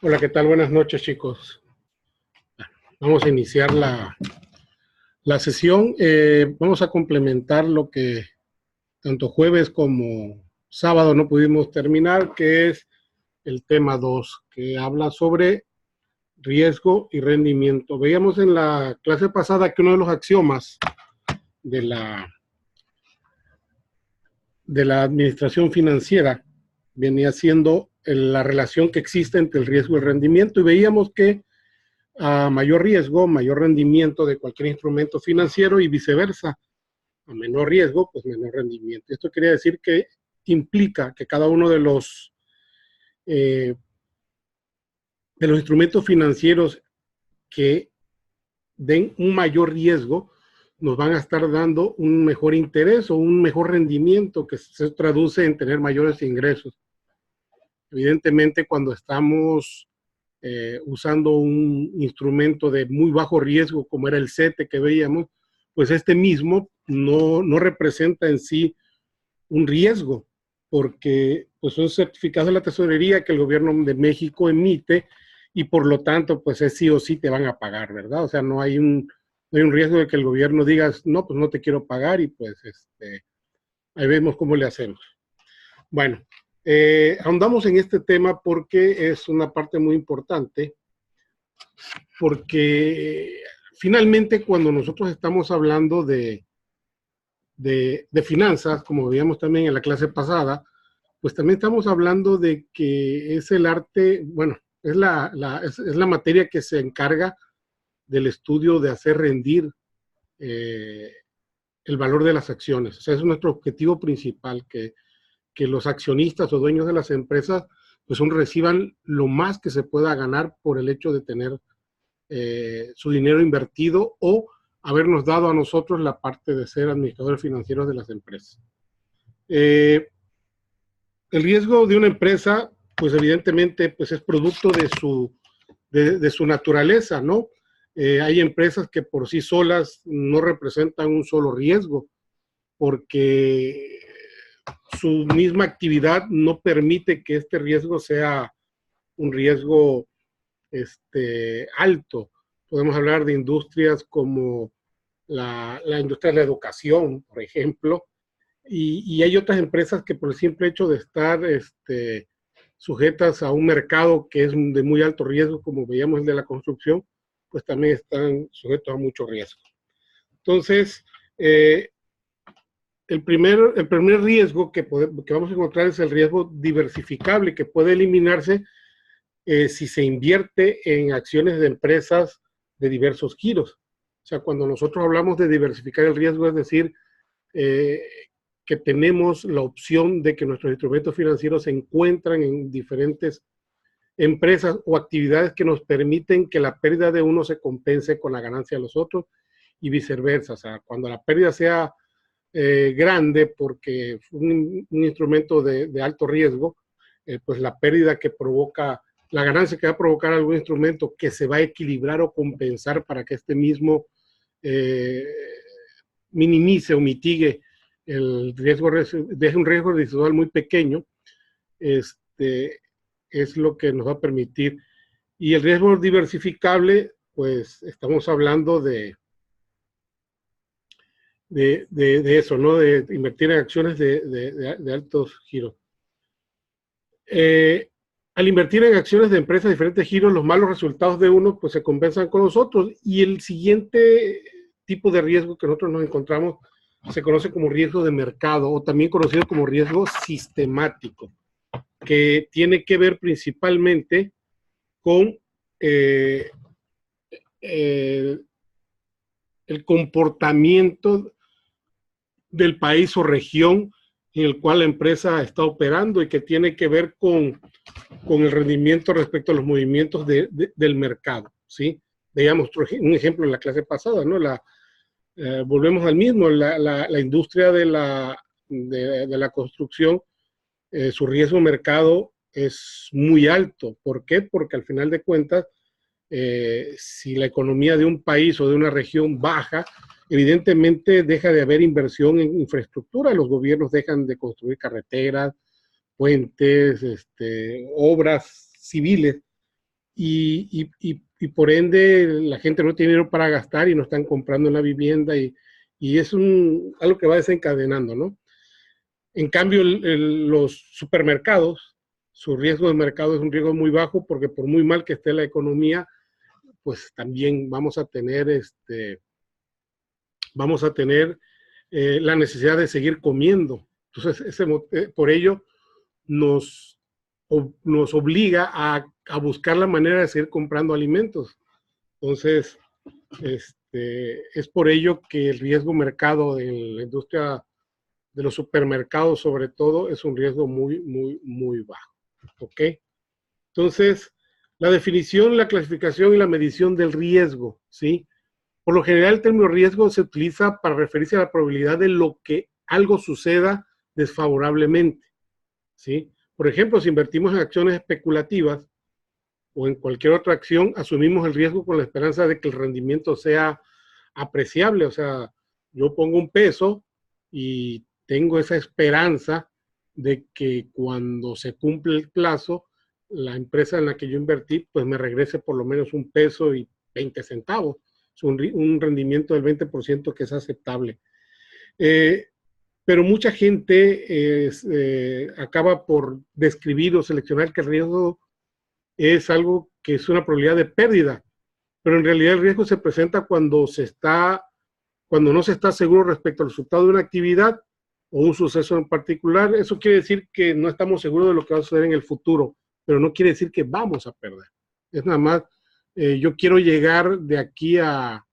Hola, ¿qué tal? Buenas noches, chicos. Vamos a iniciar la sesión. Vamos a complementar lo que tanto jueves como sábado no pudimos terminar, que es el tema 2, que habla sobre riesgo y rendimiento. Veíamos en la clase pasada que uno de los axiomas de la administración financiera venía siendo la relación que existe entre el riesgo y el rendimiento, y veíamos que a mayor riesgo, mayor rendimiento de cualquier instrumento financiero y viceversa. A menor riesgo, pues menor rendimiento. Esto quería decir que implica que cada uno de los instrumentos financieros que den un mayor riesgo nos van a estar dando un mejor interés o un mejor rendimiento que se traduce en tener mayores ingresos. Evidentemente, cuando estamos usando un instrumento de muy bajo riesgo, como era el CETE que veíamos, pues este mismo no representa en sí un riesgo, porque pues son certificados de la tesorería que el gobierno de México emite y por lo tanto pues es sí o sí te van a pagar, ¿verdad? O sea, no hay un riesgo de que el gobierno diga, no, pues no te quiero pagar y pues ahí vemos cómo le hacemos. Bueno, ahondamos en este tema porque es una parte muy importante, porque finalmente cuando nosotros estamos hablando de finanzas, como veíamos también en la clase pasada, pues también estamos hablando de que es el arte, bueno, es la materia que se encarga del estudio de hacer rendir eh, el valor de las acciones. O sea, es nuestro objetivo principal, que los accionistas o dueños de las empresas pues reciban lo más que se pueda ganar por el hecho de tener su dinero invertido o habernos dado a nosotros la parte de ser administradores financieros de las empresas. El riesgo de una empresa, pues evidentemente, pues es producto de su naturaleza, ¿no? Hay empresas que por sí solas no representan un solo riesgo, porque su misma actividad no permite que este riesgo sea un riesgo alto. Podemos hablar de industrias como la industria de la educación, por ejemplo, y hay otras empresas que por el simple hecho de estar sujetas a un mercado que es de muy alto riesgo, como veíamos el de la construcción, pues también están sujetos a mucho riesgo. Entonces, el primer riesgo que vamos a encontrar es el riesgo diversificable, que puede eliminarse si se invierte en acciones de empresas de diversos giros. O sea, cuando nosotros hablamos de diversificar el riesgo, es decir, que tenemos la opción de que nuestros instrumentos financieros se encuentran en diferentes empresas o actividades que nos permiten que la pérdida de uno se compense con la ganancia de los otros y viceversa. O sea, cuando la pérdida sea grande porque un instrumento de alto riesgo, pues la pérdida que provoca, la ganancia que va a provocar algún instrumento que se va a equilibrar o compensar para que este mismo minimice o mitigue el riesgo, deje un riesgo residual muy pequeño, es lo que nos va a permitir. Y el riesgo diversificable, pues estamos hablando de eso, ¿no? De invertir en acciones de altos giros. Al invertir en acciones de empresas de diferentes giros, los malos resultados de uno pues se compensan con los otros. Y el siguiente tipo de riesgo que nosotros nos encontramos se conoce como riesgo de mercado o también conocido como riesgo sistemático, que tiene que ver principalmente con el comportamiento del país o región en el cual la empresa está operando y que tiene que ver con el rendimiento respecto a los movimientos del mercado, ¿sí? Veíamos un ejemplo en la clase pasada, ¿no? Volvemos al mismo, la industria de la construcción, su riesgo de mercado es muy alto. ¿Por qué? Porque al final de cuentas, si la economía de un país o de una región baja, evidentemente deja de haber inversión en infraestructura, los gobiernos dejan de construir carreteras, puentes, obras civiles, y por ende la gente no tiene dinero para gastar y no están comprando una vivienda y es algo que va desencadenando, ¿no? En cambio, los supermercados, su riesgo de mercado es un riesgo muy bajo porque por muy mal que esté la economía, pues también vamos a tener la necesidad de seguir comiendo. Entonces, por ello nos obliga a buscar la manera de seguir comprando alimentos. Entonces, es por ello que el riesgo mercado de la industria de los supermercados, sobre todo, es un riesgo muy, muy, muy bajo. ¿Ok? Entonces, la definición, la clasificación y la medición del riesgo, ¿sí? Por lo general, el término riesgo se utiliza para referirse a la probabilidad de lo que algo suceda desfavorablemente, ¿sí? Por ejemplo, si invertimos en acciones especulativas o en cualquier otra acción, asumimos el riesgo con la esperanza de que el rendimiento sea apreciable. O sea, yo pongo un peso y tengo esa esperanza de que cuando se cumple el plazo, la empresa en la que yo invertí, pues me regrese por lo menos un peso y 20 centavos. Es un rendimiento del 20% que es aceptable. Pero mucha gente acaba por describir o seleccionar que el riesgo es algo que es una probabilidad de pérdida, pero en realidad el riesgo se presenta cuando no se está seguro respecto al resultado de una actividad o un suceso en particular. Eso quiere decir que no estamos seguros de lo que va a suceder en el futuro, pero no quiere decir que vamos a perder. Es nada más, yo quiero llegar de aquí a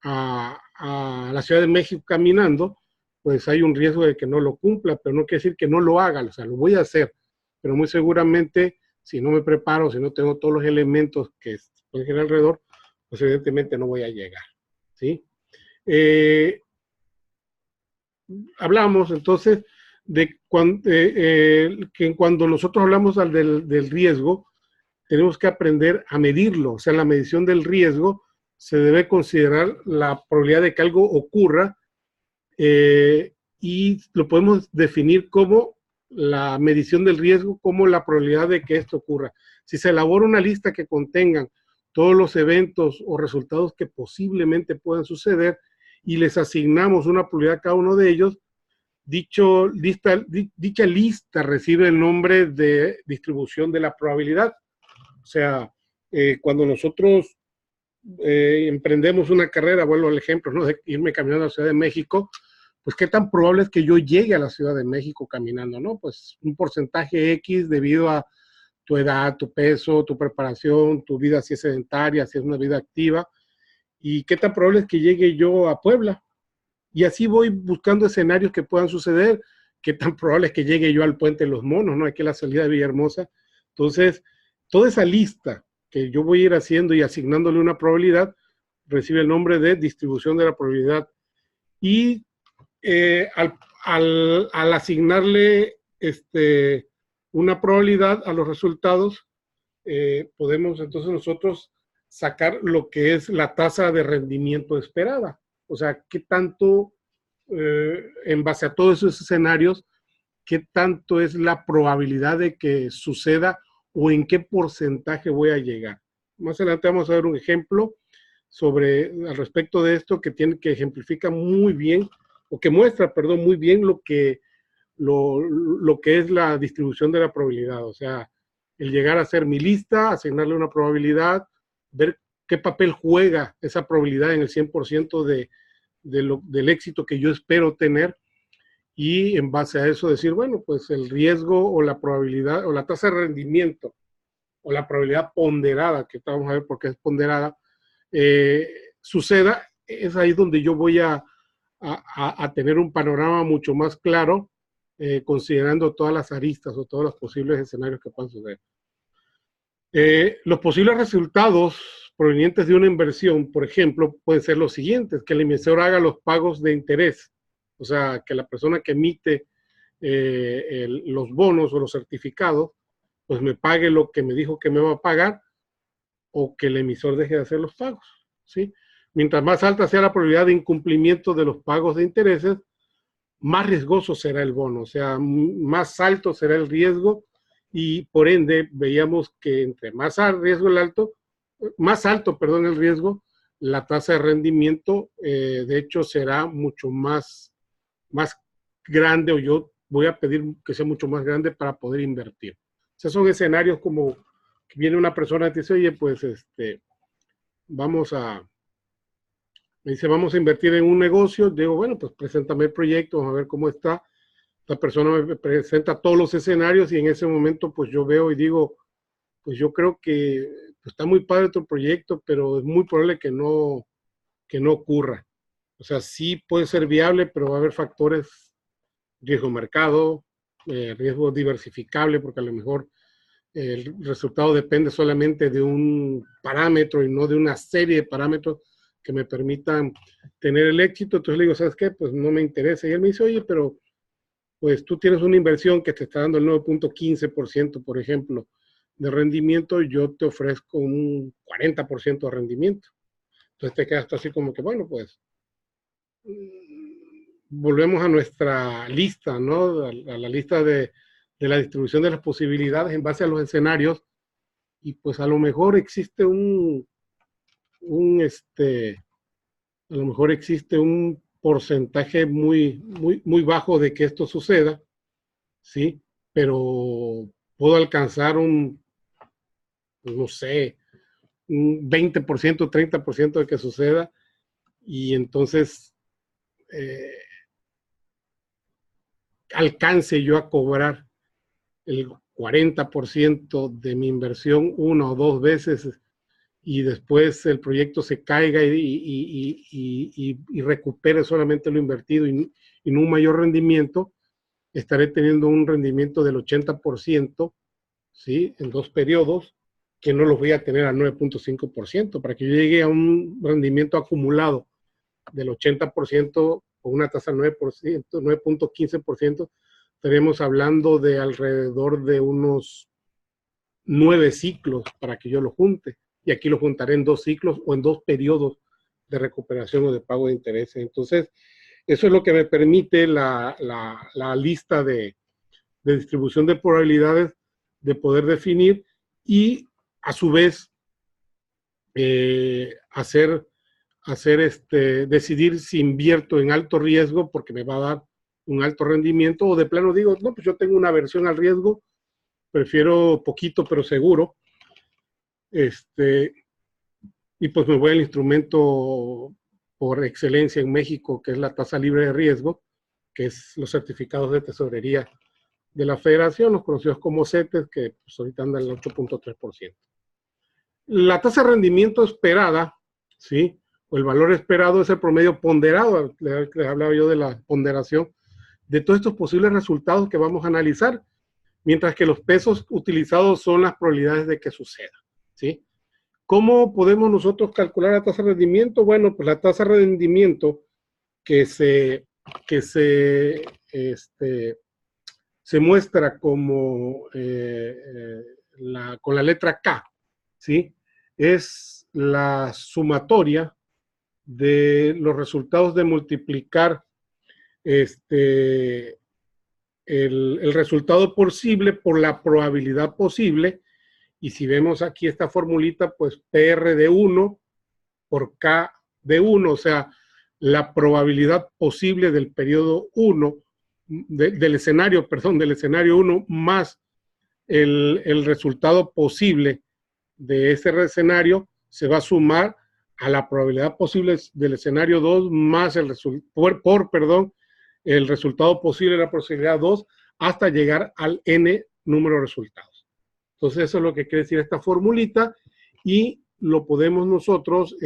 la Ciudad de México caminando, pues hay un riesgo de que no lo cumpla, pero no quiere decir que no lo haga, o sea, lo voy a hacer, pero muy seguramente si no me preparo, si no tengo todos los elementos que pueden girar alrededor, pues evidentemente no voy a llegar, ¿sí? Hablamos entonces de que cuando nosotros hablamos del riesgo, tenemos que aprender a medirlo. O sea, la medición del riesgo se debe considerar la probabilidad de que algo ocurra y lo podemos definir como la medición del riesgo, como la probabilidad de que esto ocurra. Si se elabora una lista que contengan todos los eventos o resultados que posiblemente puedan suceder y les asignamos una probabilidad a cada uno de ellos, dicha lista recibe el nombre de distribución de la probabilidad. O sea, cuando nosotros emprendemos una carrera, vuelvo al ejemplo, ¿no? De irme caminando a la Ciudad de México, pues qué tan probable es que yo llegue a la Ciudad de México caminando, ¿no? Pues un porcentaje X debido a tu edad, tu peso, tu preparación, tu vida si es sedentaria, si es una vida activa, y qué tan probable es que llegue yo a Puebla. Y así voy buscando escenarios que puedan suceder, qué tan probable es que llegue yo al Puente de los Monos, ¿no? Aquí a la salida de Villahermosa. Entonces, toda esa lista que yo voy a ir haciendo y asignándole una probabilidad, recibe el nombre de distribución de la probabilidad. Y al asignarle una probabilidad a los resultados, podemos entonces nosotros sacar lo que es la tasa de rendimiento esperada. O sea, qué tanto, en base a todos esos escenarios, qué tanto es la probabilidad de que suceda o en qué porcentaje voy a llegar. Más adelante vamos a ver un ejemplo al respecto de esto que ejemplifica muy bien, o que muestra, perdón, muy bien lo que es la distribución de la probabilidad. O sea, el llegar a hacer mi lista, asignarle una probabilidad, ver qué papel juega esa probabilidad en el 100% del éxito que yo espero tener, y en base a eso decir, bueno, pues el riesgo o la probabilidad o la tasa de rendimiento o la probabilidad ponderada, que vamos a ver por qué es ponderada, suceda. Es ahí donde yo voy a tener un panorama mucho más claro, considerando todas las aristas o todos los posibles escenarios que puedan suceder. Los posibles resultados provenientes de una inversión, por ejemplo, pueden ser los siguientes: que el emisor haga los pagos de interés, o sea, que la persona que emite los bonos o los certificados, pues me pague lo que me dijo que me va a pagar, o que el emisor deje de hacer los pagos, ¿sí? Mientras más alta sea la probabilidad de incumplimiento de los pagos de intereses, más riesgoso será el bono, o sea, más alto será el riesgo y por ende veíamos que entre más alto, perdón, el riesgo, la tasa de rendimiento, de hecho, será mucho más grande, o yo voy a pedir que sea mucho más grande para poder invertir. O sea, son escenarios como que viene una persona y te dice, oye, pues me dice, vamos a invertir en un negocio. Digo, bueno, pues preséntame el proyecto, vamos a ver cómo está. La persona me presenta todos los escenarios y en ese momento pues yo veo y digo, pues yo creo que pues, está muy padre tu proyecto, pero es muy probable que no ocurra. O sea, sí puede ser viable, pero va a haber factores, riesgo mercado, riesgo diversificable, porque a lo mejor el resultado depende solamente de un parámetro y no de una serie de parámetros que me permitan tener el éxito. Entonces le digo, ¿sabes qué? Pues no me interesa. Y él me dice, oye, pero pues tú tienes una inversión que te está dando el 9.15%, por ejemplo, de rendimiento, yo te ofrezco un 40% de rendimiento. Entonces te quedas así como que, bueno, pues volvemos a nuestra lista, ¿no? A la lista de la distribución de las posibilidades en base a los escenarios, y pues a lo mejor existe a lo mejor existe un porcentaje muy bajo de que esto suceda, ¿sí? Pero puedo alcanzar no sé, un 20%, 30% de que suceda, y entonces alcance yo a cobrar el 40% de mi inversión una o dos veces y después el proyecto se caiga y recupere solamente lo invertido y no un mayor rendimiento, estaré teniendo un rendimiento del 80%, ¿sí? En dos periodos, que no los voy a tener al 9.5%. Para que yo llegue a un rendimiento acumulado del 80% con una tasa del 9%, 9.15%, estaremos hablando de alrededor de unos 9 ciclos para que yo lo junte. Y aquí lo juntaré en 2 ciclos o en 2 periodos de recuperación o de pago de intereses. Entonces, eso es lo que me permite la lista de distribución de probabilidades de poder definir y a su vez decidir si invierto en alto riesgo porque me va a dar un alto rendimiento, o de plano digo, no, pues yo tengo una aversión al riesgo, prefiero poquito pero seguro, y pues me voy al instrumento por excelencia en México, que es la tasa libre de riesgo, que es los certificados de tesorería de la federación, los conocidos como CETES, que pues ahorita andan al 8.3%. La tasa de rendimiento esperada, ¿sí? O el valor esperado es el promedio ponderado, les hablaba yo de la ponderación, de todos estos posibles resultados que vamos a analizar, mientras que los pesos utilizados son las probabilidades de que suceda, ¿sí? ¿Cómo podemos nosotros calcular la tasa de rendimiento? Bueno, pues la tasa de rendimiento que se muestra como con la letra K, ¿sí? Es la sumatoria de los resultados de multiplicar el resultado posible por la probabilidad posible. Y si vemos aquí esta formulita, pues PR de 1 por K de 1, o sea, la probabilidad posible del periodo 1, del escenario 1 más el resultado posible de ese escenario se va a sumar a la probabilidad posible del escenario 2 más el resultado posible de la posibilidad 2 hasta llegar al n número de resultados. Entonces eso es lo que quiere decir esta formulita, y lo podemos nosotros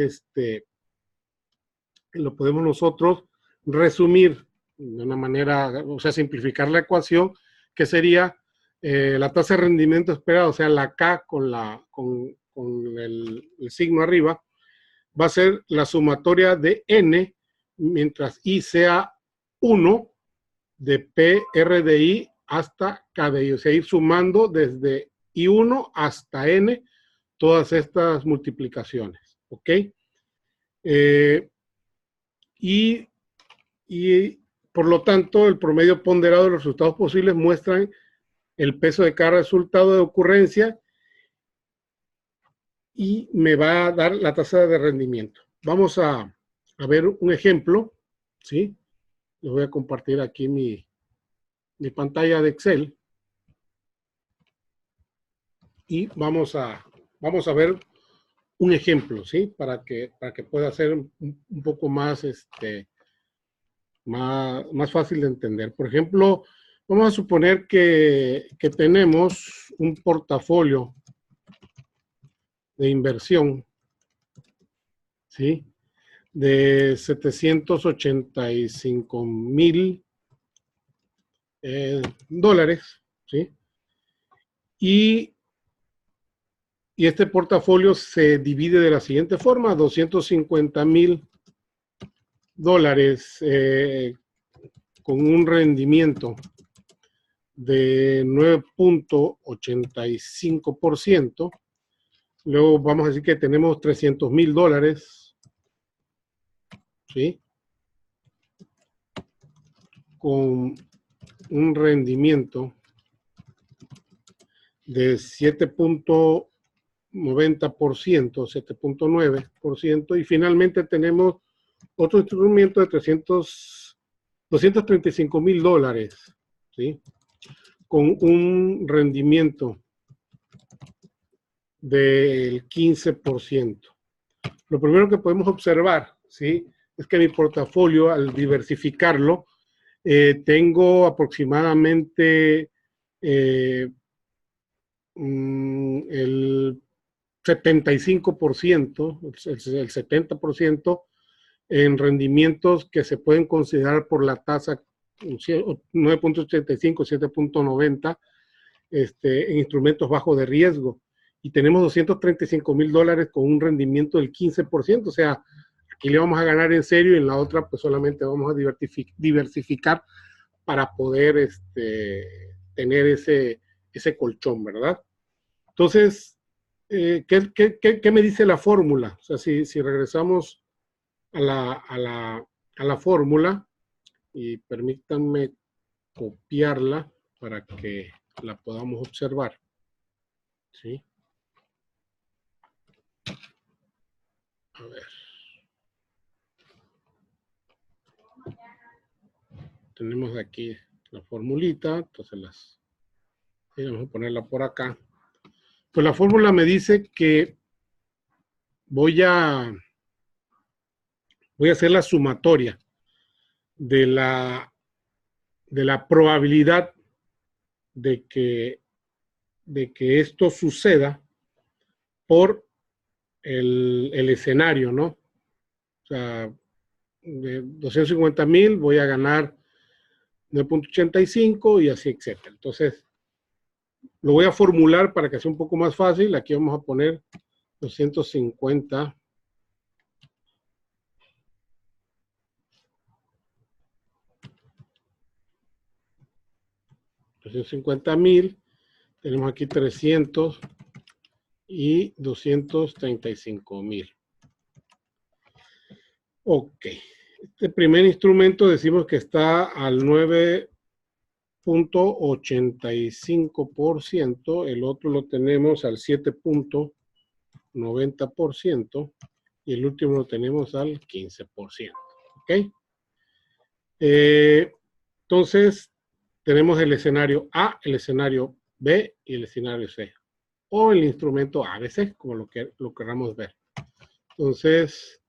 resumir de una manera, o sea, simplificar la ecuación, que sería la tasa de rendimiento esperada, o sea, la K con el signo arriba, va a ser la sumatoria de N, mientras I sea 1, de P, R de I hasta K de I, o sea, ir sumando desde I1 hasta N todas estas multiplicaciones, ¿ok? Y por lo tanto, el promedio ponderado de los resultados posibles muestran el peso de cada resultado de ocurrencia y me va a dar la tasa de rendimiento. Vamos a ver un ejemplo, ¿sí? Les voy a compartir aquí mi pantalla de Excel y vamos a ver un ejemplo, ¿sí? Para que pueda ser un poco más, más fácil de entender. Por ejemplo, vamos a suponer que tenemos un portafolio de inversión, ¿sí? De $785,000 dólares, ¿sí? Y este portafolio se divide de la siguiente forma: $250,000 con un rendimiento de 9.85%. Luego vamos a decir que tenemos $300,000, ¿sí? Con un rendimiento de 7.90%, 7.9%, y finalmente tenemos otro instrumento de $235,000, ¿sí? Con un rendimiento del 15%. Lo primero que podemos observar, ¿sí?, es que mi portafolio, al diversificarlo, tengo aproximadamente el 75%, el 70% en rendimientos que se pueden considerar por la tasa 9.85, 7.90, en instrumentos bajos de riesgo. Y tenemos $235,000 con un rendimiento del 15%. O sea, aquí le vamos a ganar en serio y en la otra pues solamente vamos a diversificar para poder tener ese colchón, ¿verdad? Entonces, ¿qué me dice la fórmula? O sea, si regresamos a la fórmula, y permítanme copiarla para que la podamos observar, ¿sí? A ver. Tenemos aquí la formulita, entonces vamos a ponerla por acá. Pues la fórmula me dice que voy a hacer la sumatoria de la probabilidad de que esto suceda por el escenario, ¿no? O sea, de 250,000 voy a ganar 9.85 y así, etcétera. Entonces, lo voy a formular para que sea un poco más fácil. Aquí vamos a poner 250 250,000. Tenemos aquí 300 y 235,000. Ok. Este primer instrumento decimos que está al 9.85%, el otro lo tenemos al 7.90% y el último lo tenemos al 15%. ¿Ok? Entonces, tenemos el escenario A, el escenario B y el escenario C, o el instrumento ABC, como lo queramos ver. Entonces,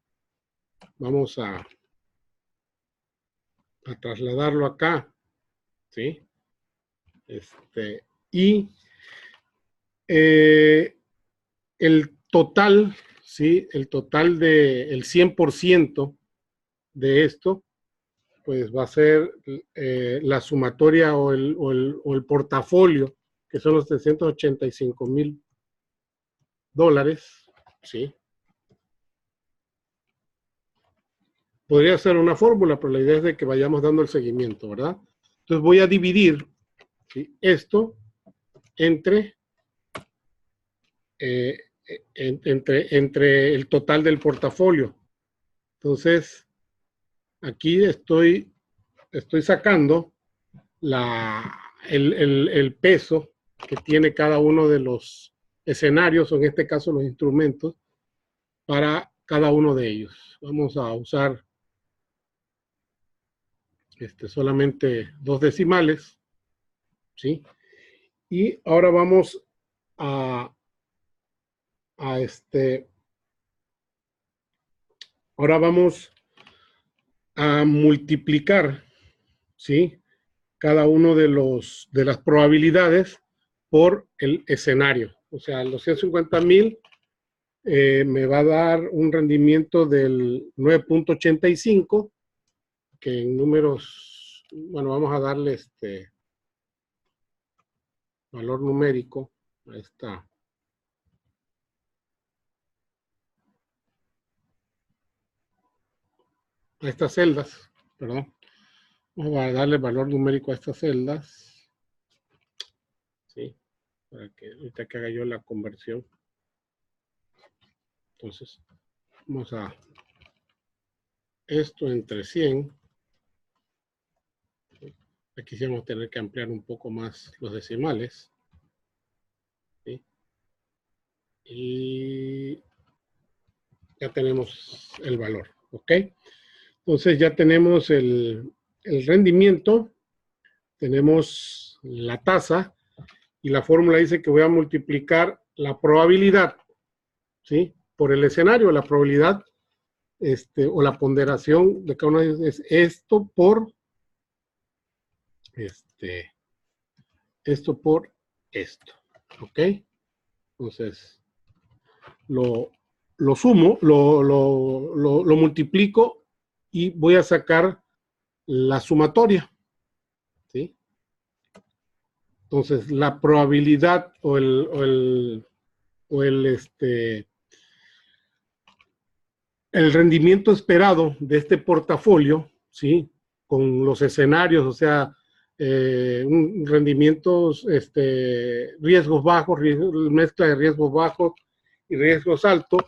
vamos a trasladarlo acá, ¿sí? Y el total, ¿sí? El total del 100% de esto, pues va a ser la sumatoria o el portafolio, que son los $385,000, ¿sí? Podría ser una fórmula, pero la idea es de que vayamos dando el seguimiento, ¿verdad? Entonces voy a dividir, ¿sí?, esto entre el total del portafolio. Entonces, aquí estoy sacando el peso que tiene cada uno de los escenarios, o en este caso los instrumentos, para cada uno de ellos. Vamos a usar solamente 2 decimales, ¿sí? Y ahora vamos a ahora vamos a multiplicar, ¿sí?, cada uno de las probabilidades por el escenario. O sea, los 150,000 me va a dar un rendimiento del 9.85, que en números, bueno, vamos a darle valor numérico a estas celdas, perdón. Vamos a darle valor numérico a estas celdas, ¿sí? Para que ahorita que haga yo la conversión. Entonces, vamos a esto entre 100. Aquí sí vamos a tener que ampliar un poco más los decimales, ¿sí? Y ya tenemos el valor, ¿ok? Entonces ya tenemos el rendimiento, tenemos la tasa, y la fórmula dice que voy a multiplicar la probabilidad, ¿sí?, por el escenario. La probabilidad o la ponderación de cada uno de ellos es esto por esto por esto, ¿ok? Entonces lo sumo, lo multiplico y voy a sacar la sumatoria, ¿sí? Entonces la probabilidad o el rendimiento esperado de este portafolio, ¿sí?, con los escenarios, o sea, rendimientos, riesgos bajos, mezcla de riesgos bajos y riesgos altos.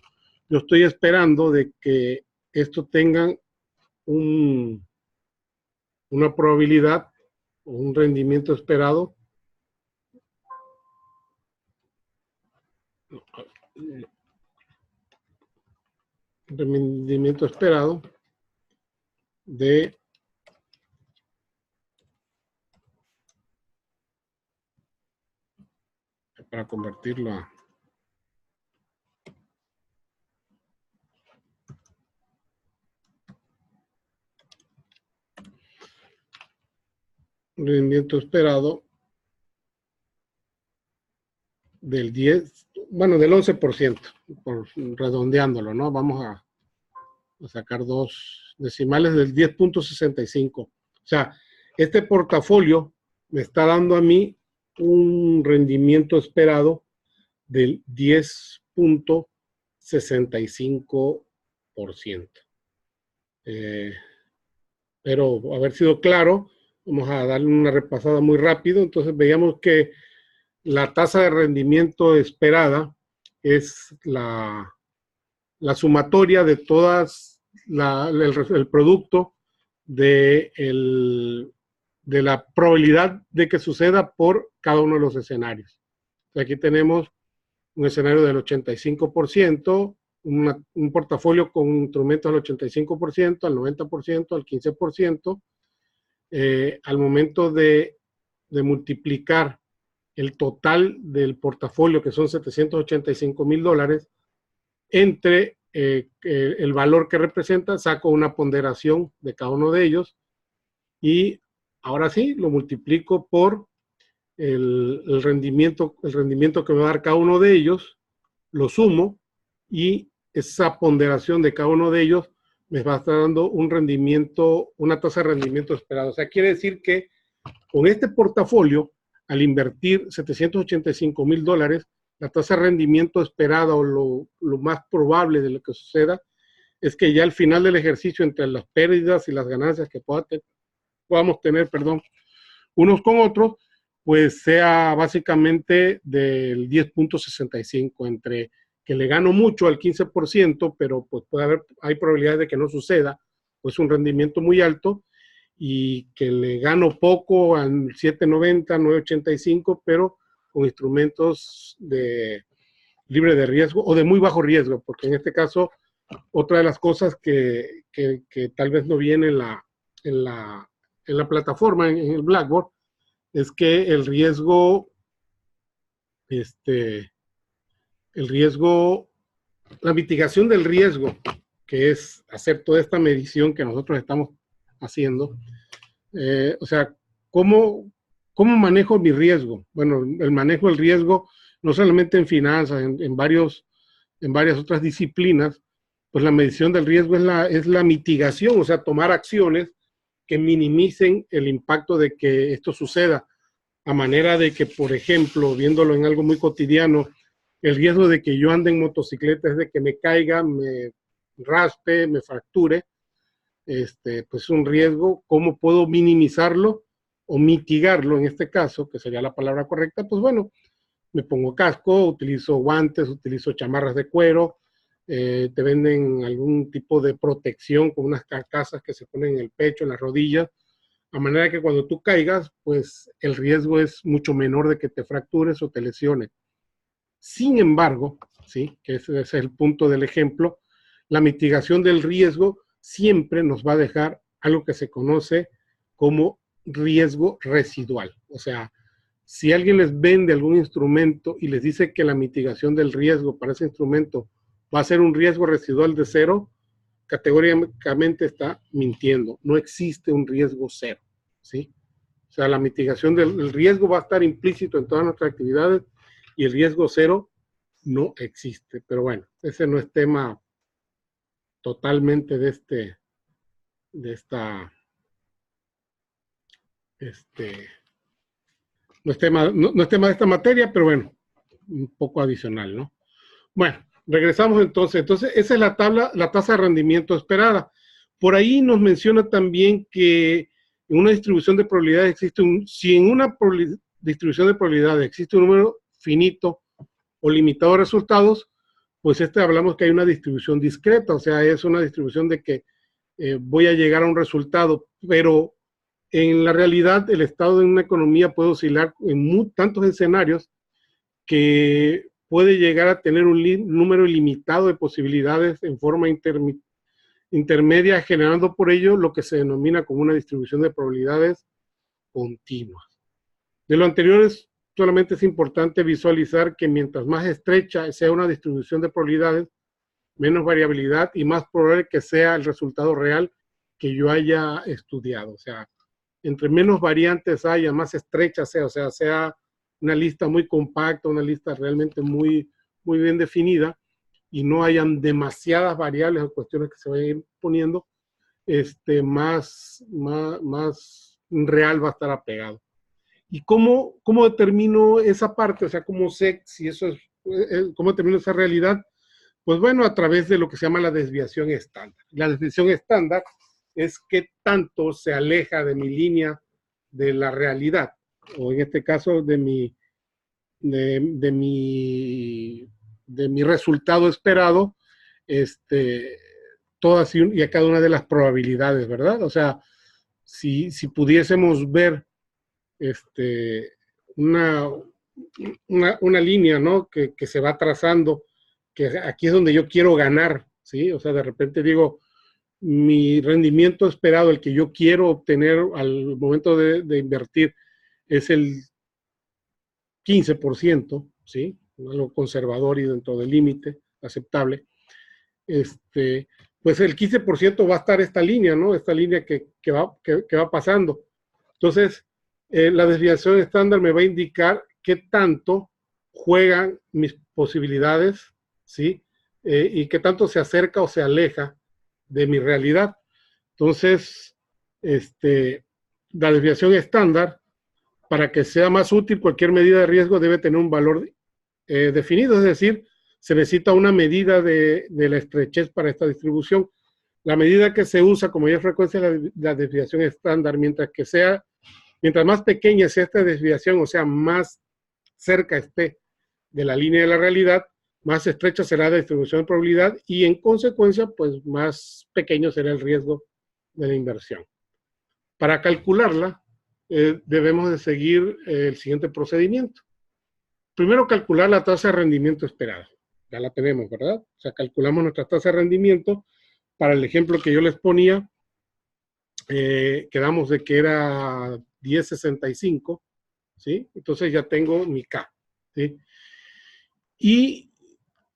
Yo estoy esperando de que esto tengan una probabilidad o un rendimiento esperado de para convertirlo a un rendimiento esperado del 10, bueno, del 11%, por redondeándolo, ¿no? Vamos a sacar 2 decimales del 10.65. O sea, este portafolio me está dando a mí un rendimiento esperado del 10.65%. Pero haber sido claro, vamos a darle una repasada muy rápido. Entonces veíamos que la tasa de rendimiento esperada es la sumatoria de todas el producto de la probabilidad de que suceda por cada uno de los escenarios. Aquí tenemos un escenario del 85%, un portafolio con instrumentos al 85%, al 90%, al 15%. Al momento de multiplicar el total del portafolio, que son $785,000, entre el valor que representa, saco una ponderación de cada uno de ellos y ahora sí lo multiplico por el rendimiento que me va a dar cada uno de ellos, lo sumo y esa ponderación de cada uno de ellos me va a estar dando un rendimiento, una tasa de rendimiento esperado. O sea, quiere decir que con este portafolio, al invertir $785,000, la tasa de rendimiento esperada o lo más probable de lo que suceda es que ya al final del ejercicio, entre las pérdidas y las ganancias que podamos tener, unos con otros, pues sea básicamente del 10.65, entre que le gano mucho al 15%, pero pues hay probabilidades de que no suceda, pues un rendimiento muy alto, y que le gano poco al 790, 985, pero con instrumentos de libre de riesgo o de muy bajo riesgo, porque en este caso, otra de las cosas que tal vez no viene en la, en la plataforma, en el Blackboard, es que este, el riesgo, la mitigación del riesgo, que es hacer toda esta medición que nosotros estamos haciendo, o sea, ¿cómo manejo mi riesgo? Bueno, el manejo del riesgo, no solamente en finanzas, en varias otras disciplinas, pues la medición del riesgo es la mitigación, o sea, tomar acciones que minimicen el impacto de que esto suceda, a manera de que, por ejemplo, viéndolo en algo muy cotidiano, el riesgo de que yo ande en motocicleta es de que me caiga, me raspe, me fracture, pues un riesgo. ¿Cómo puedo minimizarlo o mitigarlo en este caso, que sería la palabra correcta? Pues bueno, me pongo casco, utilizo guantes, utilizo chamarras de cuero, te venden algún tipo de protección con unas carcasas que se ponen en el pecho, en las rodillas, a manera que cuando tú caigas, pues el riesgo es mucho menor de que te fractures o te lesiones. Sin embargo, ¿sí? Que ese es el punto del ejemplo, la mitigación del riesgo siempre nos va a dejar algo que se conoce como riesgo residual. O sea, si alguien les vende algún instrumento y les dice que la mitigación del riesgo para ese instrumento va a ser un riesgo residual de cero, categóricamente está mintiendo. No existe un riesgo cero, ¿sí? O sea, la mitigación del riesgo va a estar implícito en todas nuestras actividades y el riesgo cero no existe. Pero bueno, ese no es tema totalmente de esta, no es tema de esta materia, pero bueno, un poco adicional, ¿no? Bueno, regresamos entonces. Entonces, esa es la tabla, la tasa de rendimiento esperada. Por ahí nos menciona también que en una distribución de probabilidades existe si en una distribución de probabilidades existe un número finito o limitado de resultados, pues hablamos que hay una distribución discreta, o sea, es una distribución de que voy a llegar a un resultado, pero en la realidad el estado de una economía puede oscilar en tantos escenarios que puede llegar a tener un número ilimitado de posibilidades en forma intermedia, generando por ello lo que se denomina como una distribución de probabilidades continuas. De lo anterior, solamente es importante visualizar que mientras más estrecha sea una distribución de probabilidades, menos variabilidad y más probable que sea el resultado real que yo haya estudiado. O sea, entre menos variantes haya, más estrecha sea, o sea una lista muy compacta, una lista realmente muy, muy bien definida y no hayan demasiadas variables o cuestiones que se vayan poniendo, más real va a estar apegado. ¿Y cómo determino esa parte? O sea, ¿cómo sé si eso es, cómo determino esa realidad? Pues bueno, a través de lo que se llama la desviación estándar. La desviación estándar es qué tanto se aleja de mi línea de la realidad, o en este caso de mi resultado esperado, todas y a cada una de las probabilidades, ¿verdad? O sea, si pudiésemos ver una, una línea, ¿no? Que se va trazando, que aquí es donde yo quiero ganar, ¿sí? O sea, de repente digo, mi rendimiento esperado, el que yo quiero obtener al momento de invertir, es el 15%, ¿sí? Algo conservador y dentro del límite aceptable. Pues el 15% va a estar esta línea, ¿no? Esta línea que va pasando. Entonces, la desviación estándar me va a indicar qué tanto juegan mis posibilidades, ¿sí? Y qué tanto se acerca o se aleja de mi realidad. Entonces, la desviación estándar, para que sea más útil, cualquier medida de riesgo debe tener un valor definido, es decir, se necesita una medida de la estrechez para esta distribución. La medida que se usa como mayor frecuencia es la desviación estándar, mientras más pequeña sea esta desviación, o sea, más cerca esté de la línea de la realidad, más estrecha será la distribución de probabilidad y en consecuencia, pues más pequeño será el riesgo de la inversión. Para calcularla, debemos de seguir el siguiente procedimiento. Primero, calcular la tasa de rendimiento esperada. Ya la tenemos, ¿verdad? O sea, calculamos nuestra tasa de rendimiento. Para el ejemplo que yo les ponía, quedamos de que era 10.65, ¿sí? Entonces ya tengo mi K, ¿sí? Y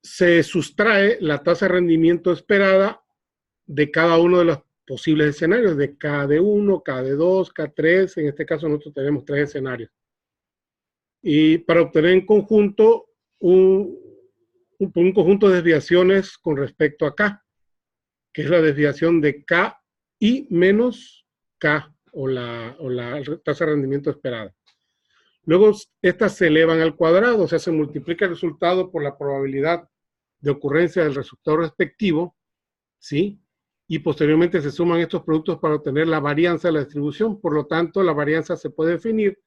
se sustrae la tasa de rendimiento esperada de cada uno de los posibles escenarios, de KD1, KD2, K3, en este caso nosotros tenemos 3 escenarios. Y para obtener en conjunto un conjunto de desviaciones con respecto a K, que es la desviación de K y menos K, o la tasa de rendimiento esperada. Luego, estas se elevan al cuadrado, o sea, se multiplica el resultado por la probabilidad de ocurrencia del resultado respectivo, ¿sí? Y posteriormente se suman estos productos para obtener la varianza de la distribución. Por lo tanto, la varianza se puede definir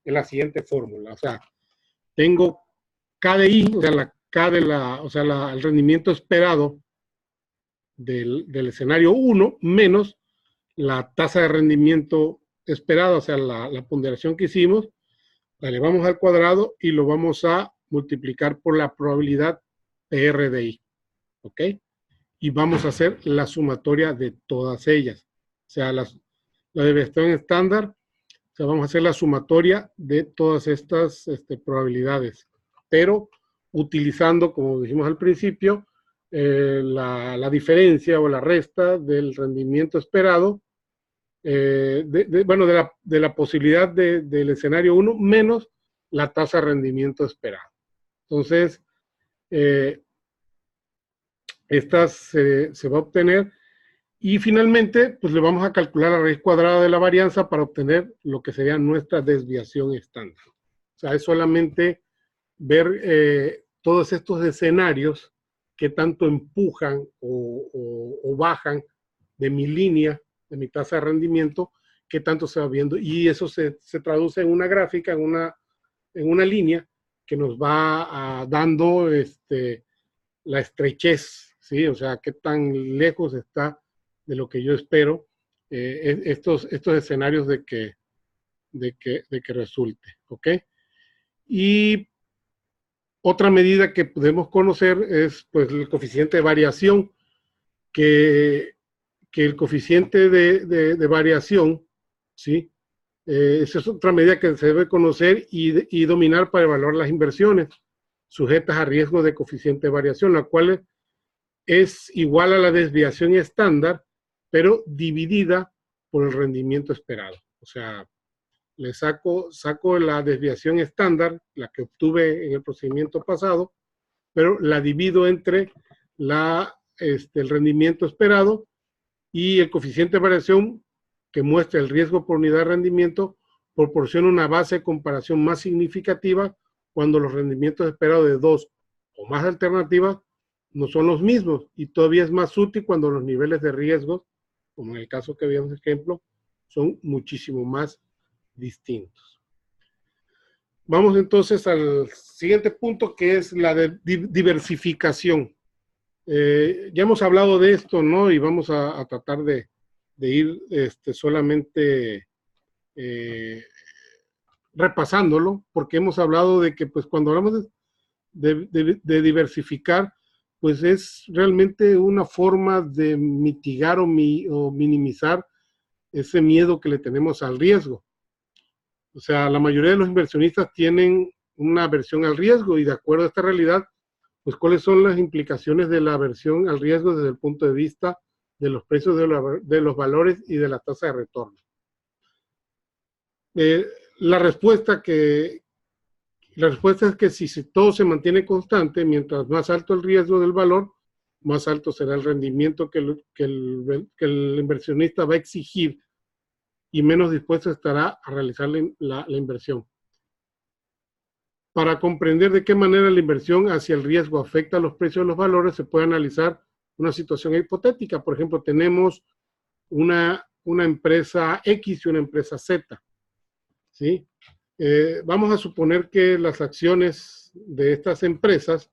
en la siguiente fórmula. O sea, tengo K de I, o sea, la K de el rendimiento esperado del escenario 1 menos la tasa de rendimiento esperada, o sea, la ponderación que hicimos, la elevamos al cuadrado y lo vamos a multiplicar por la probabilidad PR de I. ¿Ok? Y vamos a hacer la sumatoria de todas ellas. O sea, la desviación estándar, o sea, vamos a hacer la sumatoria de todas estas probabilidades, pero utilizando, como dijimos al principio, la diferencia o la resta del rendimiento esperado, de la posibilidad del escenario 1 menos la tasa de rendimiento esperado. Entonces, esta se va a obtener y finalmente pues le vamos a calcular la raíz cuadrada de la varianza para obtener lo que sería nuestra desviación estándar. O sea, es solamente ver todos estos escenarios que tanto empujan o bajan de mi línea, de mi tasa de rendimiento, que tanto se va viendo. Y eso se traduce en una gráfica, en una línea que nos va dando la estrechez, ¿sí? O sea, qué tan lejos está de lo que yo espero estos escenarios de que resulte, ¿ok? Y otra medida que podemos conocer es pues el coeficiente de variación, que el coeficiente de variación, ¿sí? Esa es otra medida que se debe conocer y dominar para evaluar las inversiones sujetas a riesgo de coeficiente de variación, la cual es igual a la desviación estándar, pero dividida por el rendimiento esperado. O sea, le saco la desviación estándar, la que obtuve en el procedimiento pasado, pero la divido entre el rendimiento esperado y el coeficiente de variación que muestra el riesgo por unidad de rendimiento proporciona una base de comparación más significativa cuando los rendimientos esperados de 2 o más alternativas no son los mismos, y todavía es más útil cuando los niveles de riesgo, como en el caso que vimos ejemplo, son muchísimo más distintos. Vamos entonces al siguiente punto, que es la de diversificación. Ya hemos hablado de esto, ¿no? Y vamos a tratar de ir solamente repasándolo, porque hemos hablado de que pues cuando hablamos de diversificar, pues es realmente una forma de mitigar o minimizar ese miedo que le tenemos al riesgo. O sea, la mayoría de los inversionistas tienen una aversión al riesgo, y de acuerdo a esta realidad, pues cuáles son las implicaciones de la aversión al riesgo desde el punto de vista de los precios de los valores y de la tasa de retorno. La respuesta es que si todo se mantiene constante, mientras más alto el riesgo del valor, más alto será el rendimiento que el inversionista va a exigir, y menos dispuesto estará a realizar la inversión. Para comprender de qué manera la inversión hacia el riesgo afecta a los precios de los valores, se puede analizar una situación hipotética. Por ejemplo, tenemos una empresa X y una empresa Z, ¿sí? Vamos a suponer que las acciones de estas empresas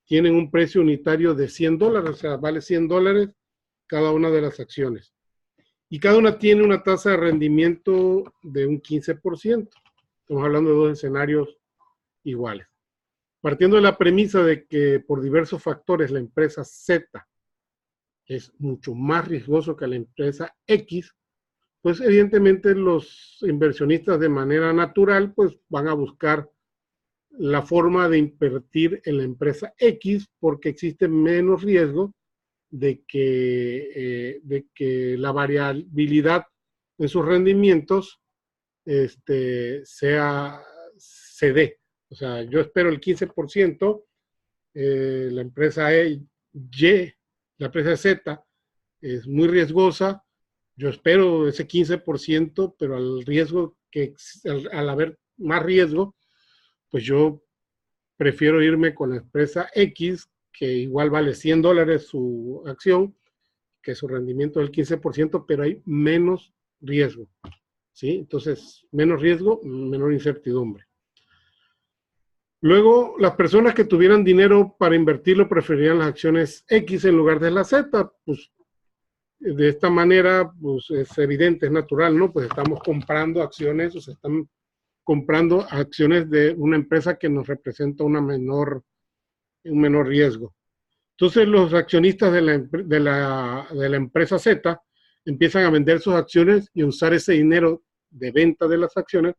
tienen un precio unitario de $100, o sea, vale $100 cada una de las acciones. y cada una tiene una tasa de rendimiento de un 15%. Estamos hablando de dos escenarios iguales. Partiendo de la premisa de que por diversos factores la empresa Z es mucho más riesgoso que la empresa X, pues evidentemente los inversionistas de manera natural pues van a buscar la forma de invertir en la empresa X porque existe menos riesgo de que la variabilidad en sus rendimientos se dé. O sea, yo espero el 15%, la empresa Y, la empresa Z es muy riesgosa, yo espero ese 15%, pero al haber más riesgo, pues yo prefiero irme con la empresa X, que igual vale $100 su acción, que su rendimiento del 15%, pero hay menos riesgo, ¿sí? Entonces, menos riesgo, menor incertidumbre. Luego, las personas que tuvieran dinero para invertirlo preferirían las acciones X en lugar de la Z, pues de esta manera, pues es evidente, es natural, ¿no? Pues estamos comprando acciones, o sea, están comprando acciones de una empresa que nos representa un menor riesgo. Entonces los accionistas de la empresa Z empiezan a vender sus acciones y usar ese dinero de venta de las acciones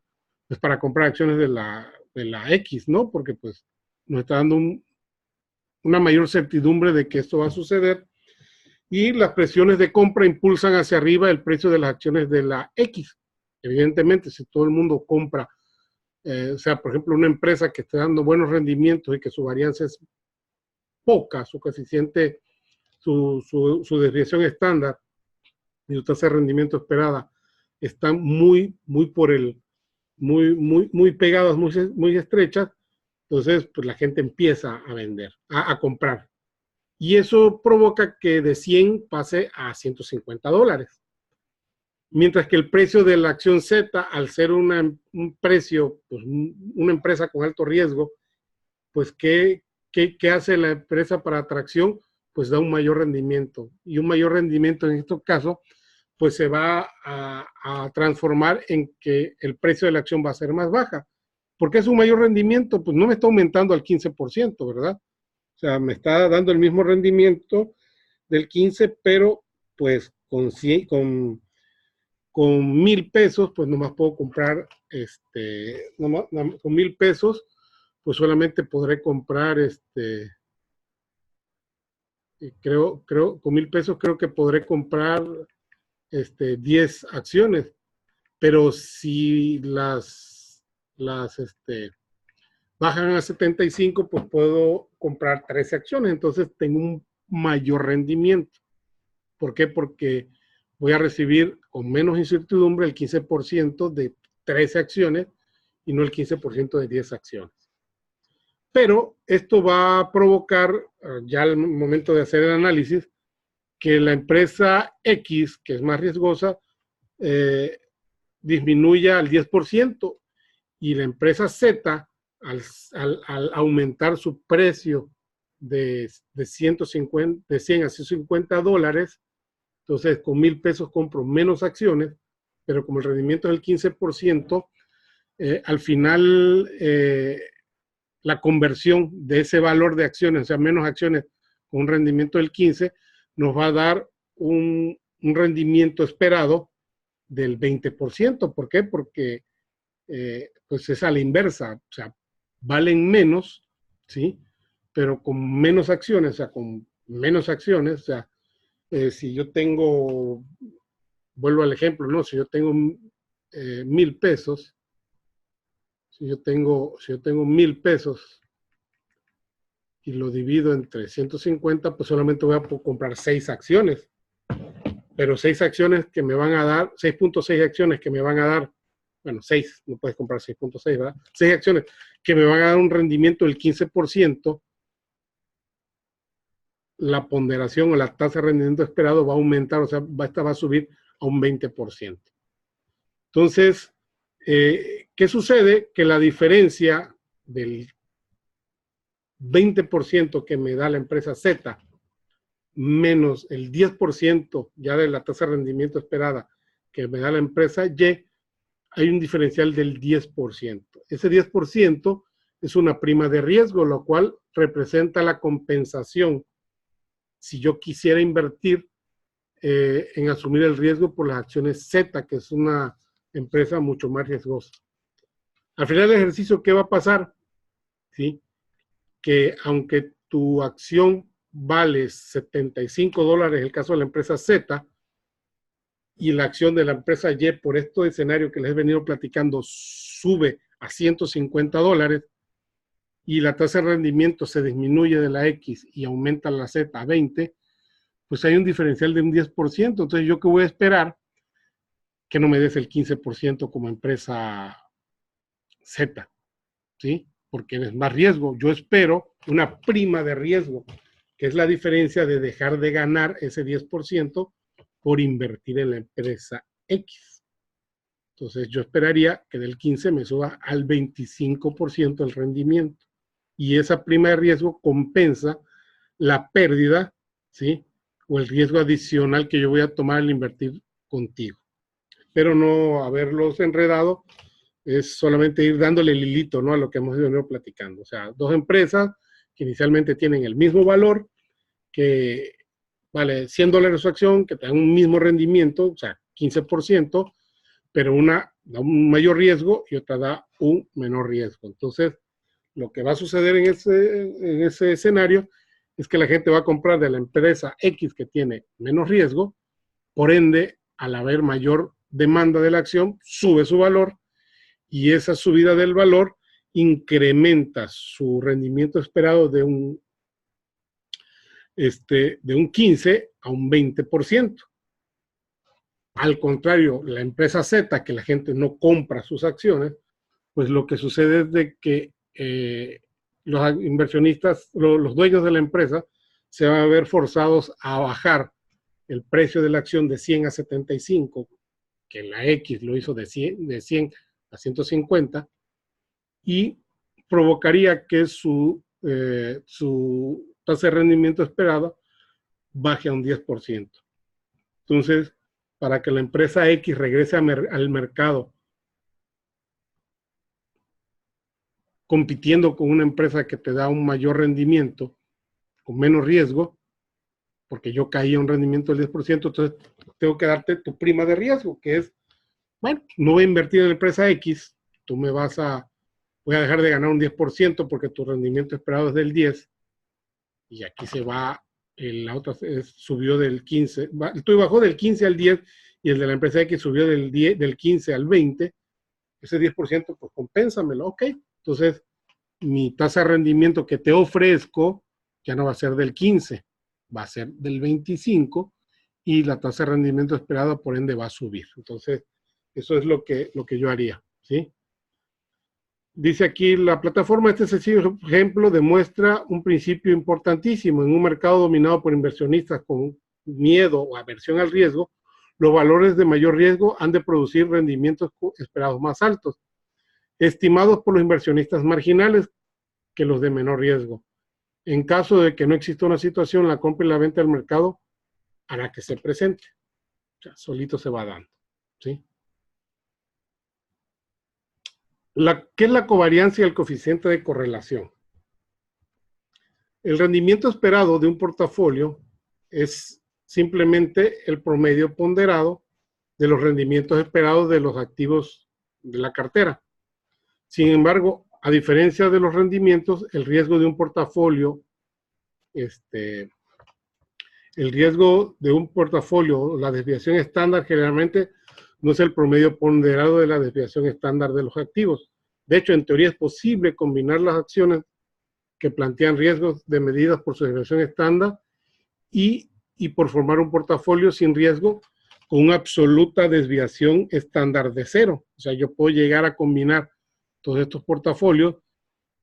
pues, para comprar acciones de la X, ¿no? Porque pues nos está dando una mayor certidumbre de que esto va a suceder y las presiones de compra impulsan hacia arriba el precio de las acciones de la X. Evidentemente, si todo el mundo compra, o sea, por ejemplo, una empresa que esté dando buenos rendimientos y que su varianza es poca, su coeficiente, su desviación estándar y su tasa de rendimiento esperada están muy pegadas, muy estrechas, entonces pues la gente empieza a vender, a comprar. Y eso provoca que de 100 pase a $150. Mientras que el precio de la acción Z, al ser un precio, pues una empresa con alto riesgo, pues ¿qué hace la empresa para atracción? Pues da un mayor rendimiento. Y un mayor rendimiento en estos casos, pues se va a transformar en que el precio de la acción va a ser más baja. ¿Por qué es un mayor rendimiento? Pues no me está aumentando al 15%, ¿verdad? O sea, me está dando el mismo rendimiento del 15%, pero pues con 1,000 pesos, pues nomás puedo comprar, con 1,000 pesos, pues solamente podré comprar, con 1,000 pesos creo que podré comprar 10 acciones, pero si bajan a 75, pues puedo comprar 13 acciones, entonces tengo un mayor rendimiento. ¿Por qué? Porque voy a recibir con menos incertidumbre el 15% de 13 acciones y no el 15% de 10 acciones. Pero esto va a provocar, ya al momento de hacer el análisis, que la empresa X, que es más riesgosa, disminuya al 10% y la empresa Z, al aumentar su precio de 100 a $150, entonces con 1,000 pesos compro menos acciones, pero como el rendimiento es el 15%, al final la conversión de ese valor de acciones, o sea, menos acciones con un rendimiento del 15%, nos va a dar un rendimiento esperado del 20%. ¿Por qué? Porque pues es a la inversa, o sea, valen menos, ¿sí? Pero con menos acciones, o sea, con menos acciones, o sea, si yo tengo, vuelvo al ejemplo, ¿no? Si yo tengo 1,000 pesos, si yo tengo 1,000 pesos y lo divido entre 150, pues solamente voy a comprar 6 acciones. Pero 6 acciones que me van a dar, 6.6 acciones que me van a dar, bueno, 6, no puedes comprar 6.6, ¿verdad? 6 acciones que me van a dar un rendimiento del 15%, la ponderación o la tasa de rendimiento esperado va a aumentar, o sea, esta va a subir a un 20%. Entonces, ¿qué sucede? Que la diferencia del 20% que me da la empresa Z menos el 10% ya de la tasa de rendimiento esperada que me da la empresa Y, hay un diferencial del 10%. Ese 10% es una prima de riesgo, lo cual representa la compensación si yo quisiera invertir en asumir el riesgo por las acciones Z, que es una empresa mucho más riesgosa. Al final del ejercicio, ¿qué va a pasar? ¿Sí? Que aunque tu acción vale $75, en el caso de la empresa Z, y la acción de la empresa Y, por este escenario que les he venido platicando, sube a $150, y la tasa de rendimiento se disminuye de la X y aumenta la Z a 20, pues hay un diferencial de un 10%. Entonces, ¿yo qué voy a esperar? Que no me des el 15% como empresa Z, ¿sí? Porque es más riesgo. Yo espero una prima de riesgo, que es la diferencia de dejar de ganar ese 10% por invertir en la empresa X. Entonces, yo esperaría que del 15 me suba al 25% el rendimiento. Y esa prima de riesgo compensa la pérdida, ¿sí? O el riesgo adicional que yo voy a tomar al invertir contigo. Pero no haberlos enredado, es solamente ir dándole el hilito, ¿no? A lo que hemos venido platicando. O sea, dos empresas que inicialmente tienen el mismo valor, que vale $100 su acción, que te dan un mismo rendimiento, o sea, 15%, pero una da un mayor riesgo y otra da un menor riesgo. Entonces, lo que va a suceder en ese escenario es que la gente va a comprar de la empresa X que tiene menos riesgo, por ende, al haber mayor demanda de la acción, sube su valor, y esa subida del valor incrementa su rendimiento esperado de un 15 a un 20%. Al contrario, la empresa Z, que la gente no compra sus acciones, pues lo que sucede es de que los inversionistas, los dueños de la empresa, se van a ver forzados a bajar el precio de la acción de 100 a 75, que la X lo hizo de 100 a 150, y provocaría que su tasa de rendimiento esperada baje a un 10%. Entonces, para que la empresa X regrese al mercado compitiendo con una empresa que te da un mayor rendimiento, con menos riesgo, porque yo caí a un rendimiento del 10%, entonces tengo que darte tu prima de riesgo, que es, bueno, no voy a invertir en la empresa X, tú me voy a dejar de ganar un 10% porque tu rendimiento esperado es del 10, y aquí se va, la otra subió del 15, tú bajó del 15 al 10, y el de la empresa X subió del 15 al 20, ese 10%, pues compénsamelo, ok. Entonces, mi tasa de rendimiento que te ofrezco ya no va a ser del 15, va a ser del 25, y la tasa de rendimiento esperada por ende va a subir. Entonces, eso es lo que yo haría, ¿sí? Dice aquí, la plataforma, este sencillo ejemplo demuestra un principio importantísimo. En un mercado dominado por inversionistas con miedo o aversión al riesgo, los valores de mayor riesgo han de producir rendimientos esperados más altos, estimados por los inversionistas marginales, que los de menor riesgo. En caso de que no exista una situación, la compra y la venta del mercado hará que se presente. O sea, solito se va dando, ¿sí? ¿Qué es la covariancia y el coeficiente de correlación? El rendimiento esperado de un portafolio es simplemente el promedio ponderado de los rendimientos esperados de los activos de la cartera. Sin embargo, a diferencia de los rendimientos, el riesgo de un portafolio, el riesgo de un portafolio, la desviación estándar, generalmente no es el promedio ponderado de la desviación estándar de los activos. De hecho, en teoría es posible combinar las acciones que plantean riesgos de medidas por su desviación estándar y por formar un portafolio sin riesgo con una absoluta desviación estándar de cero. O sea, yo puedo llegar a combinar todos estos portafolios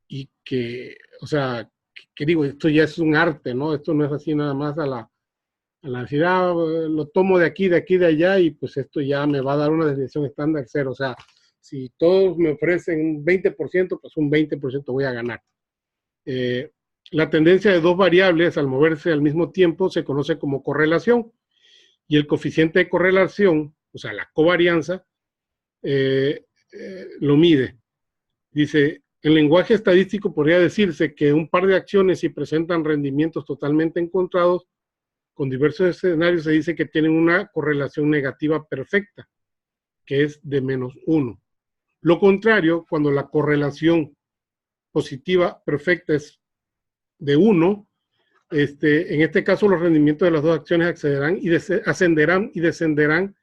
y que, o sea, que digo, esto ya es un arte, ¿no? Esto no es así nada más a la decir, lo tomo de aquí, de allá, y pues esto ya me va a dar una desviación estándar cero. O sea, si todos me ofrecen un 20%, pues un 20% voy a ganar. La tendencia de dos variables al moverse al mismo tiempo se conoce como correlación, y el coeficiente de correlación, o sea, la covarianza, lo mide. Dice, en lenguaje estadístico podría decirse que un par de acciones, si presentan rendimientos totalmente encontrados, con diversos escenarios se dice que tienen una correlación negativa perfecta, que es de -1. Lo contrario, cuando la correlación positiva perfecta es de 1, en este caso los rendimientos de las dos acciones ascenderán y descenderán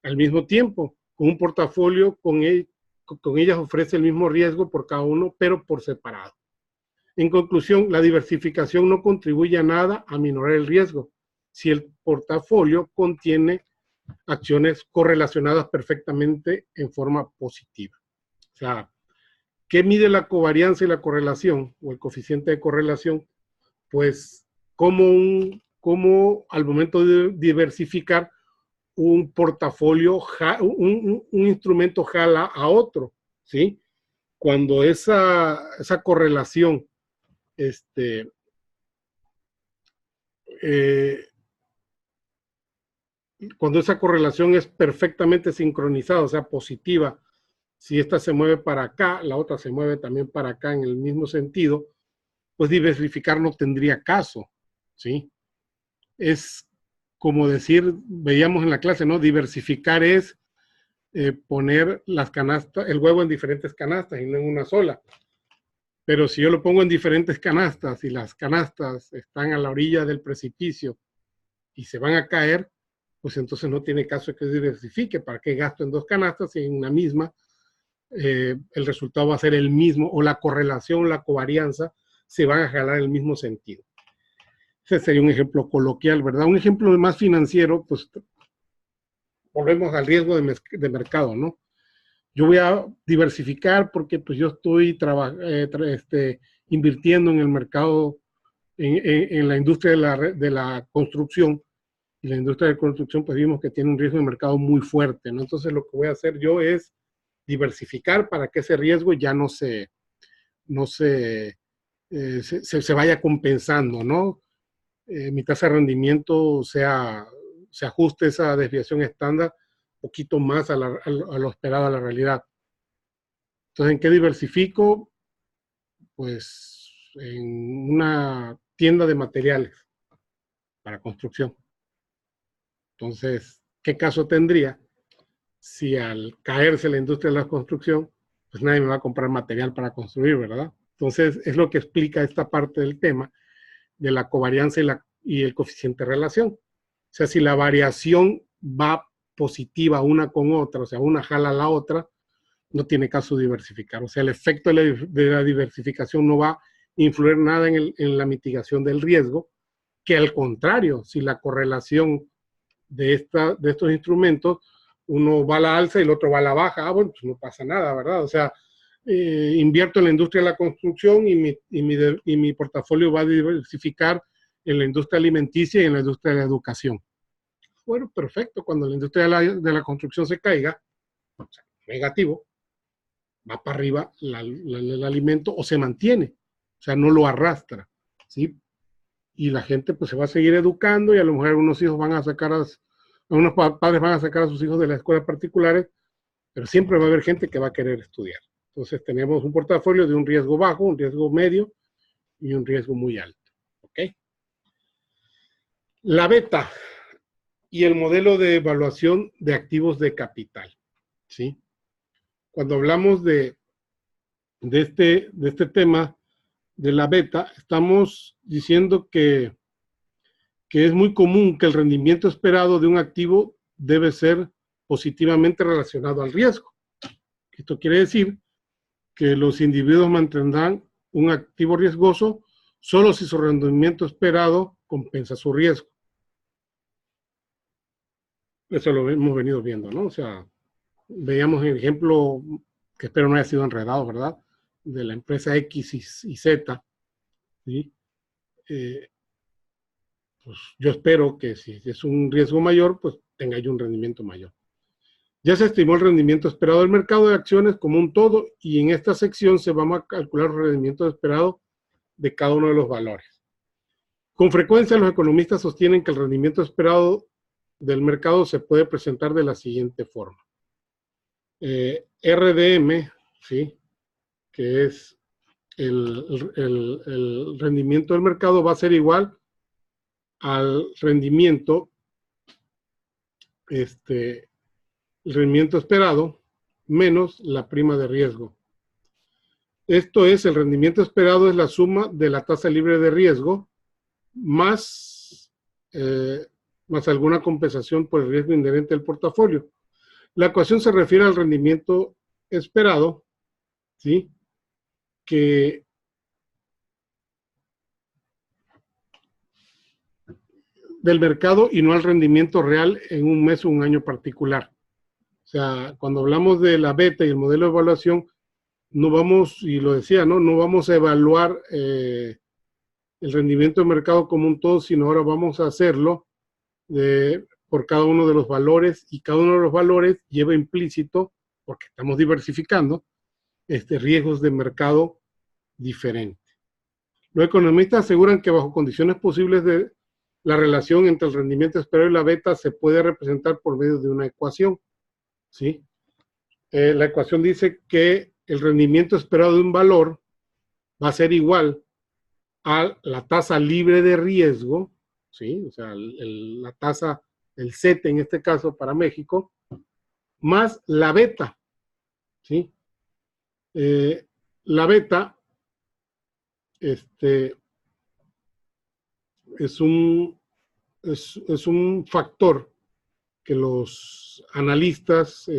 al mismo tiempo, con un portafolio con ellas ofrece el mismo riesgo por cada uno, pero por separado. En conclusión, la diversificación no contribuye a nada a minorar el riesgo si el portafolio contiene acciones correlacionadas perfectamente en forma positiva. O sea, ¿qué mide la covarianza y la correlación o el coeficiente de correlación? Pues cómo al momento de diversificar un portafolio, un instrumento jala a otro, ¿sí? Cuando esa correlación, cuando esa correlación es perfectamente sincronizada, o sea, positiva, si esta se mueve para acá, la otra se mueve también para acá en el mismo sentido, pues diversificar no tendría caso, ¿sí? Es como decir, veíamos en la clase, ¿no? Diversificar es poner las canastas, el huevo en diferentes canastas y no en una sola. Pero si yo lo pongo en diferentes canastas y las canastas están a la orilla del precipicio y se van a caer, pues entonces no tiene caso que diversifique. ¿Para qué gasto en dos canastas y en una misma? El resultado va a ser el mismo, o la correlación, la covarianza, se van a jalar en el mismo sentido. Ese sería un ejemplo coloquial, ¿verdad? Un ejemplo más financiero, pues volvemos al riesgo de mercado, ¿no? Yo voy a diversificar porque pues yo estoy invirtiendo en el mercado, en la industria de la construcción, y la industria de construcción pues vimos que tiene un riesgo de mercado muy fuerte, ¿no? Entonces lo que voy a hacer yo es diversificar para que ese riesgo ya no se vaya compensando, ¿no? Mi tasa de rendimiento se ajuste esa desviación estándar un poquito más a lo esperado, a la realidad. Entonces, ¿en qué diversifico? Pues en una tienda de materiales para construcción. Entonces, ¿qué caso tendría si al caerse la industria de la construcción, pues nadie me va a comprar material para construir, ¿verdad? Entonces, es lo que explica esta parte del tema de la covarianza y el coeficiente de relación. O sea, si la variación va positiva una con otra, o sea, una jala a la otra, no tiene caso diversificar. O sea, el efecto de la diversificación no va a influir nada en la mitigación del riesgo, que al contrario, si la correlación de estos instrumentos, uno va a la alza y el otro va a la baja, bueno, pues no pasa nada, ¿verdad? O sea, invierto en la industria de la construcción y mi portafolio va a diversificar en la industria alimenticia y en la industria de la educación. Bueno, perfecto. Cuando la industria de la construcción se caiga, o sea, negativo, va para arriba el alimento o se mantiene, o sea, no lo arrastra, ¿sí? Y la gente pues se va a seguir educando y a lo mejor algunos hijos van a sacar unos padres van a sacar a sus hijos de las escuelas particulares, pero siempre va a haber gente que va a querer estudiar. Entonces tenemos un portafolio de un riesgo bajo, un riesgo medio y un riesgo muy alto, ¿ok? La beta y el modelo de evaluación de activos de capital, ¿sí? Cuando hablamos de este tema de la beta, estamos diciendo que es muy común que el rendimiento esperado de un activo debe ser positivamente relacionado al riesgo. Esto quiere decir que los individuos mantendrán un activo riesgoso solo si su rendimiento esperado compensa su riesgo. Eso lo hemos venido viendo, ¿no? O sea, veíamos el ejemplo, que espero no haya sido enredado, ¿verdad? De la empresa X y Z, ¿sí? Pues yo espero que si es un riesgo mayor, pues tenga yo un rendimiento mayor. Ya se estimó el rendimiento esperado del mercado de acciones como un todo y en esta sección se van a calcular los rendimientos esperados de cada uno de los valores. Con frecuencia los economistas sostienen que el rendimiento esperado del mercado se puede presentar de la siguiente forma. RDM, ¿sí?, que es el rendimiento del mercado, va a ser igual al rendimiento, el rendimiento esperado menos la prima de riesgo. Esto es, el rendimiento esperado es la suma de la tasa libre de riesgo más alguna compensación por el riesgo inherente al portafolio. La ecuación se refiere al rendimiento esperado, ¿sí?, que del mercado y no al rendimiento real en un mes o un año particular. O sea, cuando hablamos de la beta y el modelo de evaluación, no vamos, y lo decía, no vamos a evaluar el rendimiento del mercado como un todo, sino ahora vamos a hacerlo por cada uno de los valores, y cada uno de los valores lleva implícito, porque estamos diversificando, riesgos de mercado diferentes. Los economistas aseguran que bajo condiciones posibles de la relación entre el rendimiento esperado y la beta se puede representar por medio de una ecuación, ¿sí? La ecuación dice que el rendimiento esperado de un valor va a ser igual a la tasa libre de riesgo, ¿sí?, o sea, la tasa, el CETE en este caso para México, más la beta, ¿sí? La beta es un factor que los analistas,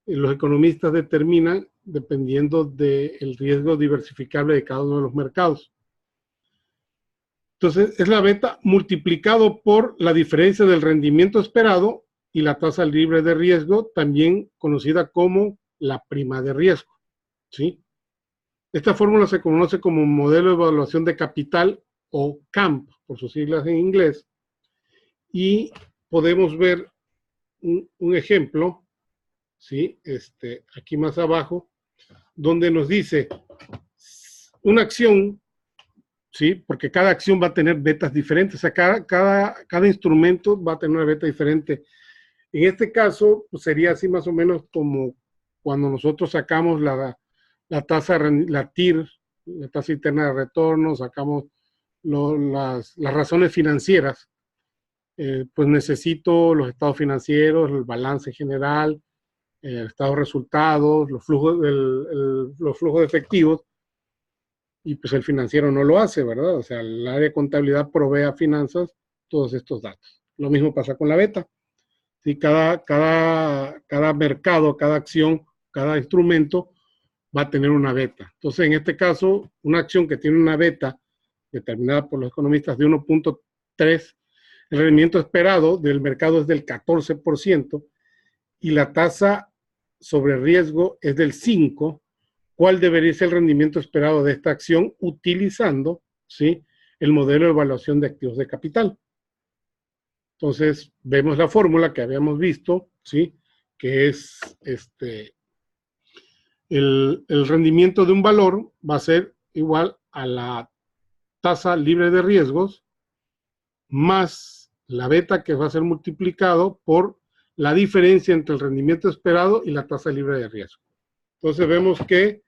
los economistas determinan dependiendo del riesgo diversificable de cada uno de los mercados. Entonces, es la beta multiplicado por la diferencia del rendimiento esperado y la tasa libre de riesgo, también conocida como la prima de riesgo, ¿sí? Esta fórmula se conoce como modelo de evaluación de capital, o CAMP, por sus siglas en inglés, y podemos ver un ejemplo, ¿sí?, aquí más abajo, donde nos dice una acción, ¿sí?, porque cada acción va a tener betas diferentes, o sea, cada instrumento va a tener una beta diferente. En este caso, pues sería así más o menos como cuando nosotros sacamos la tasa, la TIR, la tasa interna de retorno, sacamos las razones financieras. Pues necesito los estados financieros, el balance general, el estado de resultados, los flujos de efectivos, y pues el financiero no lo hace, ¿verdad? O sea, el área de contabilidad provee a finanzas todos estos datos. Lo mismo pasa con la beta. ¿Sí? Cada mercado, cada acción, cada instrumento va a tener una beta. Entonces, en este caso, una acción que tiene una beta determinada por los economistas de 1.3, el rendimiento esperado del mercado es del 14% y la tasa sobre riesgo es del 5%. ¿Cuál debería ser el rendimiento esperado de esta acción utilizando, ¿sí?, el modelo de evaluación de activos de capital? Entonces, vemos la fórmula que habíamos visto, ¿sí?, que es el rendimiento de un valor va a ser igual a la tasa libre de riesgos más la beta, que va a ser multiplicado por la diferencia entre el rendimiento esperado y la tasa libre de riesgo. Entonces vemos que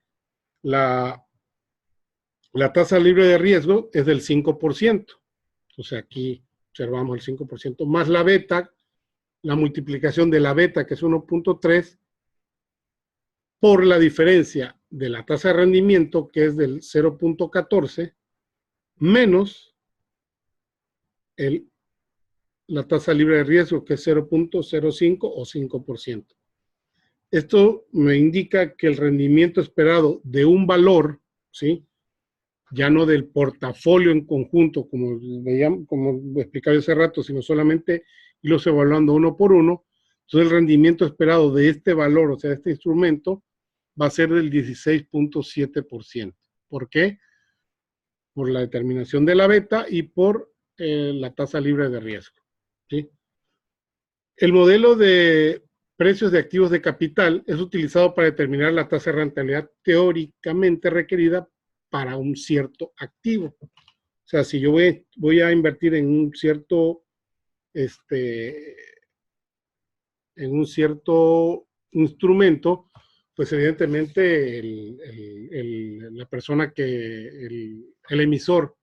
la tasa libre de riesgo es del 5%. O sea, aquí observamos el 5%, más la beta, la multiplicación de la beta, que es 1.3, por la diferencia de la tasa de rendimiento, que es del 0.14, menos la tasa libre de riesgo, que es 0.05 o 5%. Esto me indica que el rendimiento esperado de un valor, ¿sí?, ya no del portafolio en conjunto, como explicaba hace rato, sino solamente irlos evaluando uno por uno. Entonces el rendimiento esperado de este valor, o sea, de este instrumento, va a ser del 16.7%. ¿Por qué? Por la determinación de la beta y por la tasa libre de riesgo, ¿sí? El modelo de precios de activos de capital es utilizado para determinar la tasa de rentabilidad teóricamente requerida para un cierto activo. O sea, si yo voy a invertir en un cierto, en un cierto instrumento, pues evidentemente la persona el emisor,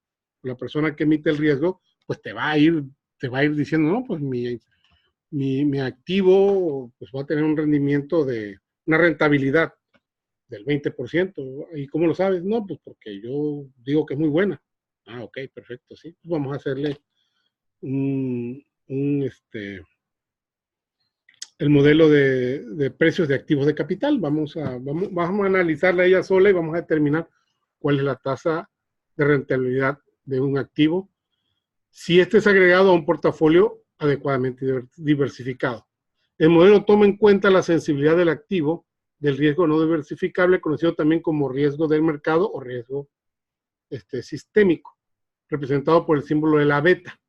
la persona que emite el riesgo, pues te va a ir diciendo, no, pues mi activo pues va a tener un rendimiento de una rentabilidad del 20%. ¿Y cómo lo sabes? No, pues porque yo digo que es muy buena. Ah, ok, perfecto, sí. Pues vamos a hacerle un el modelo de precios de activos de capital. Vamos a analizarla ella sola y vamos a determinar cuál es la tasa de rentabilidad de un activo si este es agregado a un portafolio adecuadamente diversificado. El modelo toma en cuenta la sensibilidad del activo del riesgo no diversificable, conocido también como riesgo del mercado o riesgo sistémico, representado por el símbolo de la beta,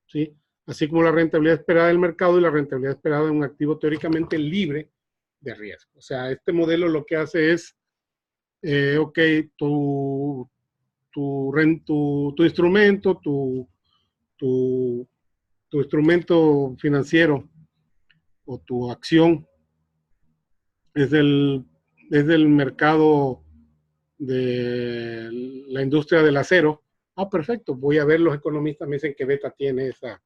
¿sí? Así como la rentabilidad esperada del mercado y la rentabilidad esperada de un activo teóricamente libre de riesgo. O sea, este modelo lo que hace es, ok, tu instrumento, tu instrumento financiero o tu acción es del mercado de la industria del acero. Ah, perfecto, voy a ver, los economistas me dicen que beta tiene esa.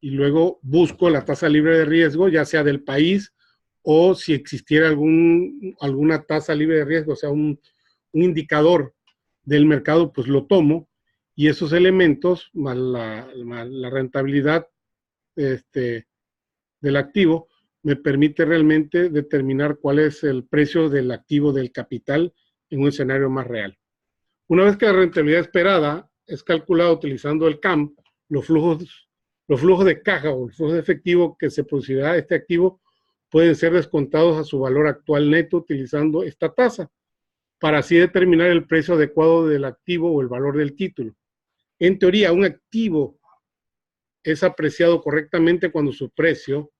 Y luego busco la tasa libre de riesgo, ya sea del país o si existiera alguna tasa libre de riesgo, o sea, un indicador del mercado, pues lo tomo y esos elementos, más la rentabilidad del activo, me permite realmente determinar cuál es el precio del activo del capital en un escenario más real. Una vez que la rentabilidad esperada es calculada utilizando el CAM, los flujos de caja o el flujo de efectivo que se producirá este activo pueden ser descontados a su valor actual neto utilizando esta tasa, para así determinar el precio adecuado del activo o el valor del título. En teoría, un activo es apreciado correctamente cuando su precio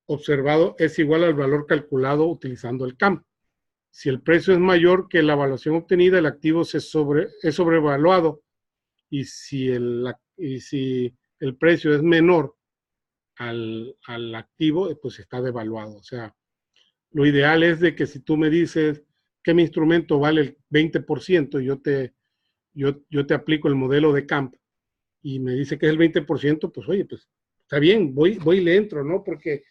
observado es igual al valor calculado utilizando el CAM. Si el precio es mayor que la evaluación obtenida, el activo es sobrevaluado, y si el precio es menor al activo, pues está devaluado. O sea, lo ideal es de que si tú me dices que mi instrumento vale el 20%, yo te aplico el modelo de CAMP y me dice que es el 20%, pues oye, pues está bien, voy y le entro, ¿no? Porque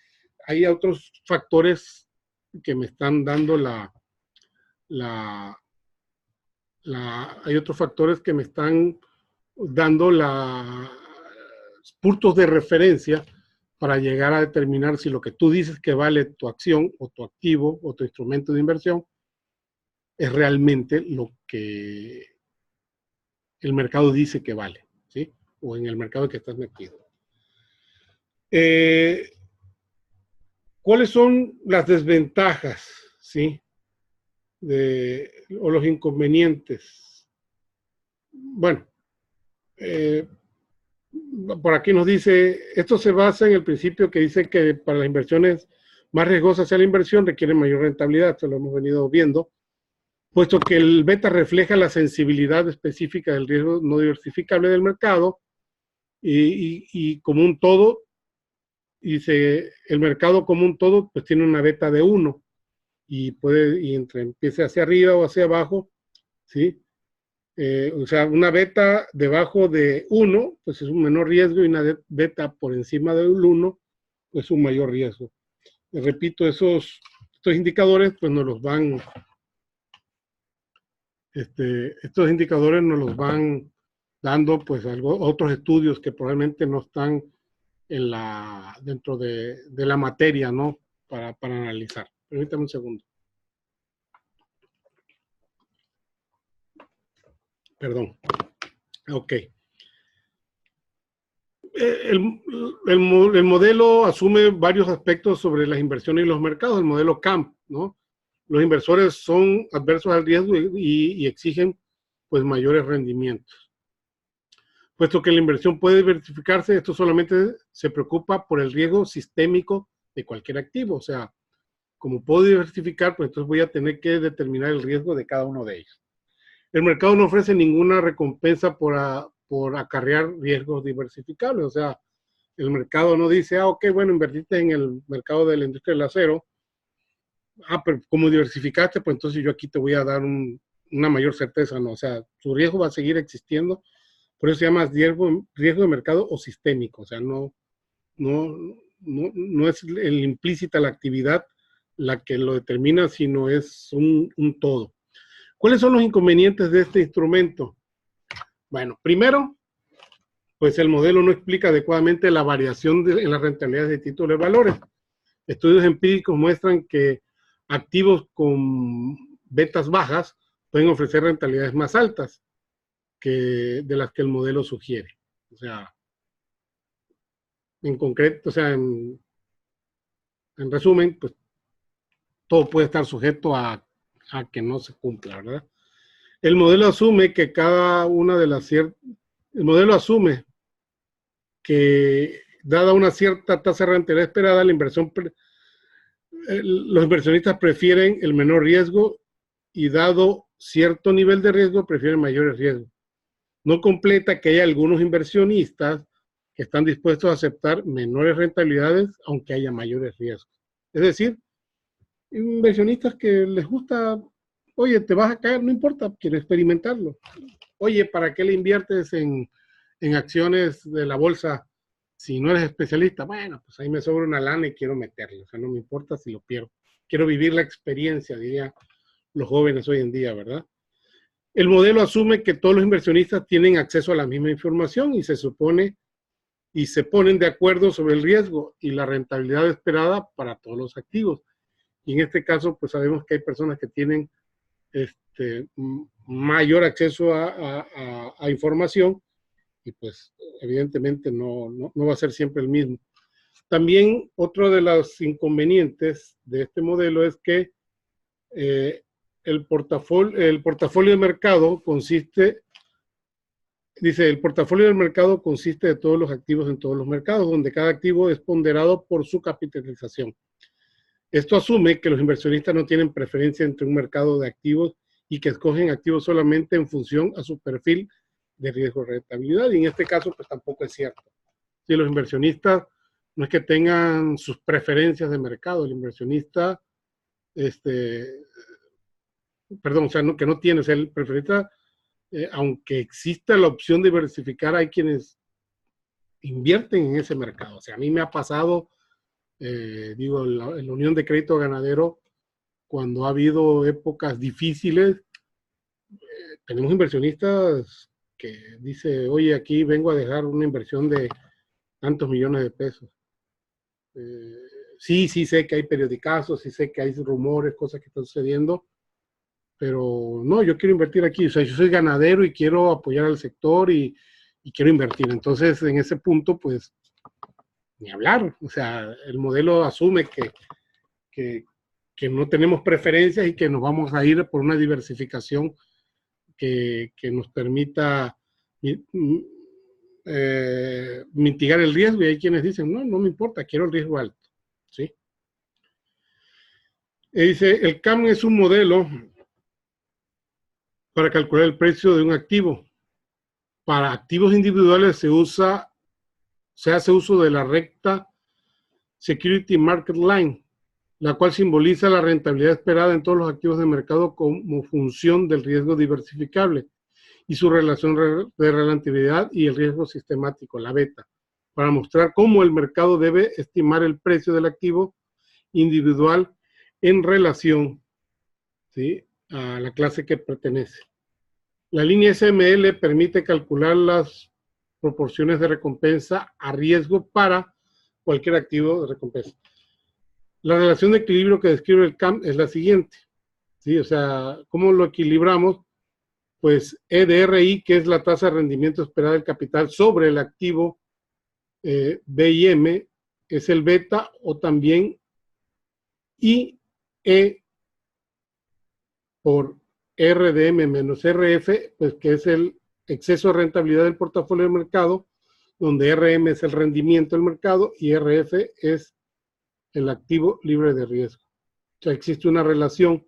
hay otros factores que me están dando hay otros factores que me están dando puntos de referencia para llegar a determinar si lo que tú dices que vale tu acción o tu activo o tu instrumento de inversión es realmente lo que el mercado dice que vale, ¿sí? O en el mercado en que estás metido. ¿Cuáles son las desventajas, sí? O los inconvenientes. Bueno, por aquí nos dice, esto se basa en el principio que dice que para las inversiones más riesgosas sea la inversión, requiere mayor rentabilidad, esto lo hemos venido viendo, puesto que el beta refleja la sensibilidad específica del riesgo no diversificable del mercado y como un todo, dice, el mercado como un todo, pues tiene una beta de 1 y empiece hacia arriba o hacia abajo, ¿sí? O sea, una beta debajo de 1, pues es un menor riesgo, y una beta por encima del 1, pues un mayor riesgo. Repito, estos indicadores, pues estos indicadores nos los van dando, pues, otros estudios que probablemente no están dentro de la materia, ¿no? Para analizar. Permítame un segundo. Perdón. Ok. El modelo asume varios aspectos sobre las inversiones y los mercados, el modelo CAMP, ¿no? Los inversores son adversos al riesgo y exigen, pues, mayores rendimientos. Puesto que la inversión puede diversificarse, esto solamente se preocupa por el riesgo sistémico de cualquier activo. O sea, como puedo diversificar, pues entonces voy a tener que determinar el riesgo de cada uno de ellos. el mercado no ofrece ninguna recompensa por acarrear riesgos diversificables. O sea, el mercado no dice, ok, bueno, invertiste en el mercado de la industria del acero. Pero como diversificaste, pues entonces yo aquí te voy a dar una mayor certeza, ¿no? O sea, tu riesgo va a seguir existiendo. Por eso se llama riesgo de mercado o sistémico. O sea, no, no es el implícita la actividad la que lo determina, sino es un todo. ¿Cuáles son los inconvenientes de este instrumento? Bueno, primero, pues el modelo no explica adecuadamente la variación en las rentabilidades de títulos de valores. Estudios empíricos muestran que activos con betas bajas pueden ofrecer rentabilidades más altas de las que el modelo sugiere. O sea, en concreto, o sea, en resumen, pues todo puede estar sujeto a que no se cumpla, ¿verdad? El modelo asume que el modelo asume que dada una cierta tasa de rentabilidad esperada, los inversionistas prefieren el menor riesgo y dado cierto nivel de riesgo, prefieren mayores riesgos. No completa que hay algunos inversionistas que están dispuestos a aceptar menores rentabilidades aunque haya mayores riesgos. Es decir, inversionistas que les gusta, oye, te vas a caer, no importa, quiero experimentarlo. Oye, ¿para qué le inviertes en acciones de la bolsa si no eres especialista? Bueno, pues ahí me sobra una lana y quiero meterle, o sea, no me importa si lo pierdo. Quiero vivir la experiencia, diría los jóvenes hoy en día, ¿verdad? El modelo asume que todos los inversionistas tienen acceso a la misma información y se ponen de acuerdo sobre el riesgo y la rentabilidad esperada para todos los activos. Y en este caso, pues sabemos que hay personas que tienen mayor acceso a información y pues evidentemente no va a ser siempre el mismo. También otro de los inconvenientes de este modelo es que el portafolio de mercado el portafolio del mercado consiste de todos los activos en todos los mercados, donde cada activo es ponderado por su capitalización. Esto asume que los inversionistas no tienen preferencia entre un mercado de activos y que escogen activos solamente en función a su perfil de riesgo de rentabilidad, y en este caso pues tampoco es cierto. Si los inversionistas no es que tengan sus preferencias de mercado, el inversionista, o sea, que no tiene, o sea, el preferista, aunque exista la opción de diversificar, hay quienes invierten en ese mercado. O sea, a mí me ha pasado, en la Unión de Crédito Ganadero, cuando ha habido épocas difíciles, tenemos inversionistas que dice, oye, aquí vengo a dejar una inversión de tantos millones de pesos. Sí sé que hay periodicazos, sí sé que hay rumores, cosas que están sucediendo, pero no, yo quiero invertir aquí. O sea, yo soy ganadero y quiero apoyar al sector y quiero invertir. Entonces, en ese punto, pues, ni hablar. O sea, el modelo asume que no tenemos preferencias y que nos vamos a ir por una diversificación que nos permita mitigar el riesgo, y hay quienes dicen, no me importa, quiero el riesgo alto, ¿sí? Y dice, el CAM es un modelo para calcular el precio de un activo. Para activos individuales se hace uso de la recta Security Market Line, la cual simboliza la rentabilidad esperada en todos los activos de mercado como función del riesgo diversificable y su relación de relatividad y el riesgo sistemático, la beta, para mostrar cómo el mercado debe estimar el precio del activo individual en relación, ¿sí?, a la clase que pertenece. La línea SML permite calcular las proporciones de recompensa a riesgo para cualquier activo de recompensa. La relación de equilibrio que describe el CAM es la siguiente, ¿sí? O sea, ¿cómo lo equilibramos? Pues E de RI, que es la tasa de rendimiento esperada del capital sobre el activo B y M, es el beta, o también IE por R de M menos RF, pues que es el exceso de rentabilidad del portafolio de mercado, donde RM es el rendimiento del mercado y RF es el activo libre de riesgo. O sea, existe una relación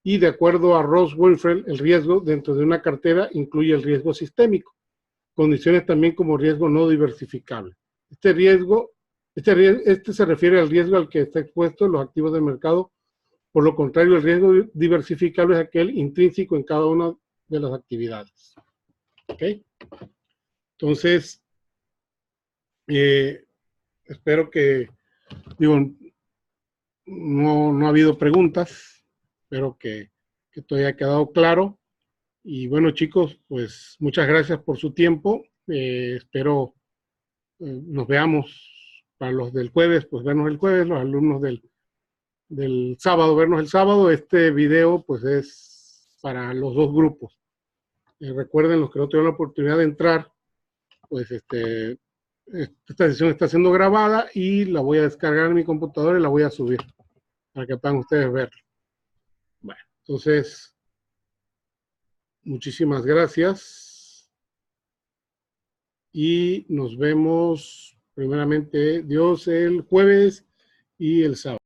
y de acuerdo a Ross Winfrey, el riesgo dentro de una cartera incluye el riesgo sistémico, condiciones también como riesgo no diversificable. Este se refiere al riesgo al que está expuesto los activos del mercado. Por lo contrario, el riesgo diversificable es aquel intrínseco en cada una de las actividades. ¿Ok? Entonces, espero que, digo, no ha habido preguntas. Espero que todo haya quedado claro. Y bueno, chicos, pues muchas gracias por su tiempo. Espero nos veamos para los del jueves, pues vernos el jueves, los alumnos del sábado, vernos el sábado. Este video pues es para los dos grupos. Recuerden, los que no tuvieron la oportunidad de entrar, pues esta sesión está siendo grabada y la voy a descargar en mi computadora y la voy a subir para que puedan ustedes verlo. Bueno, entonces, muchísimas gracias y nos vemos primeramente Dios el jueves y el sábado.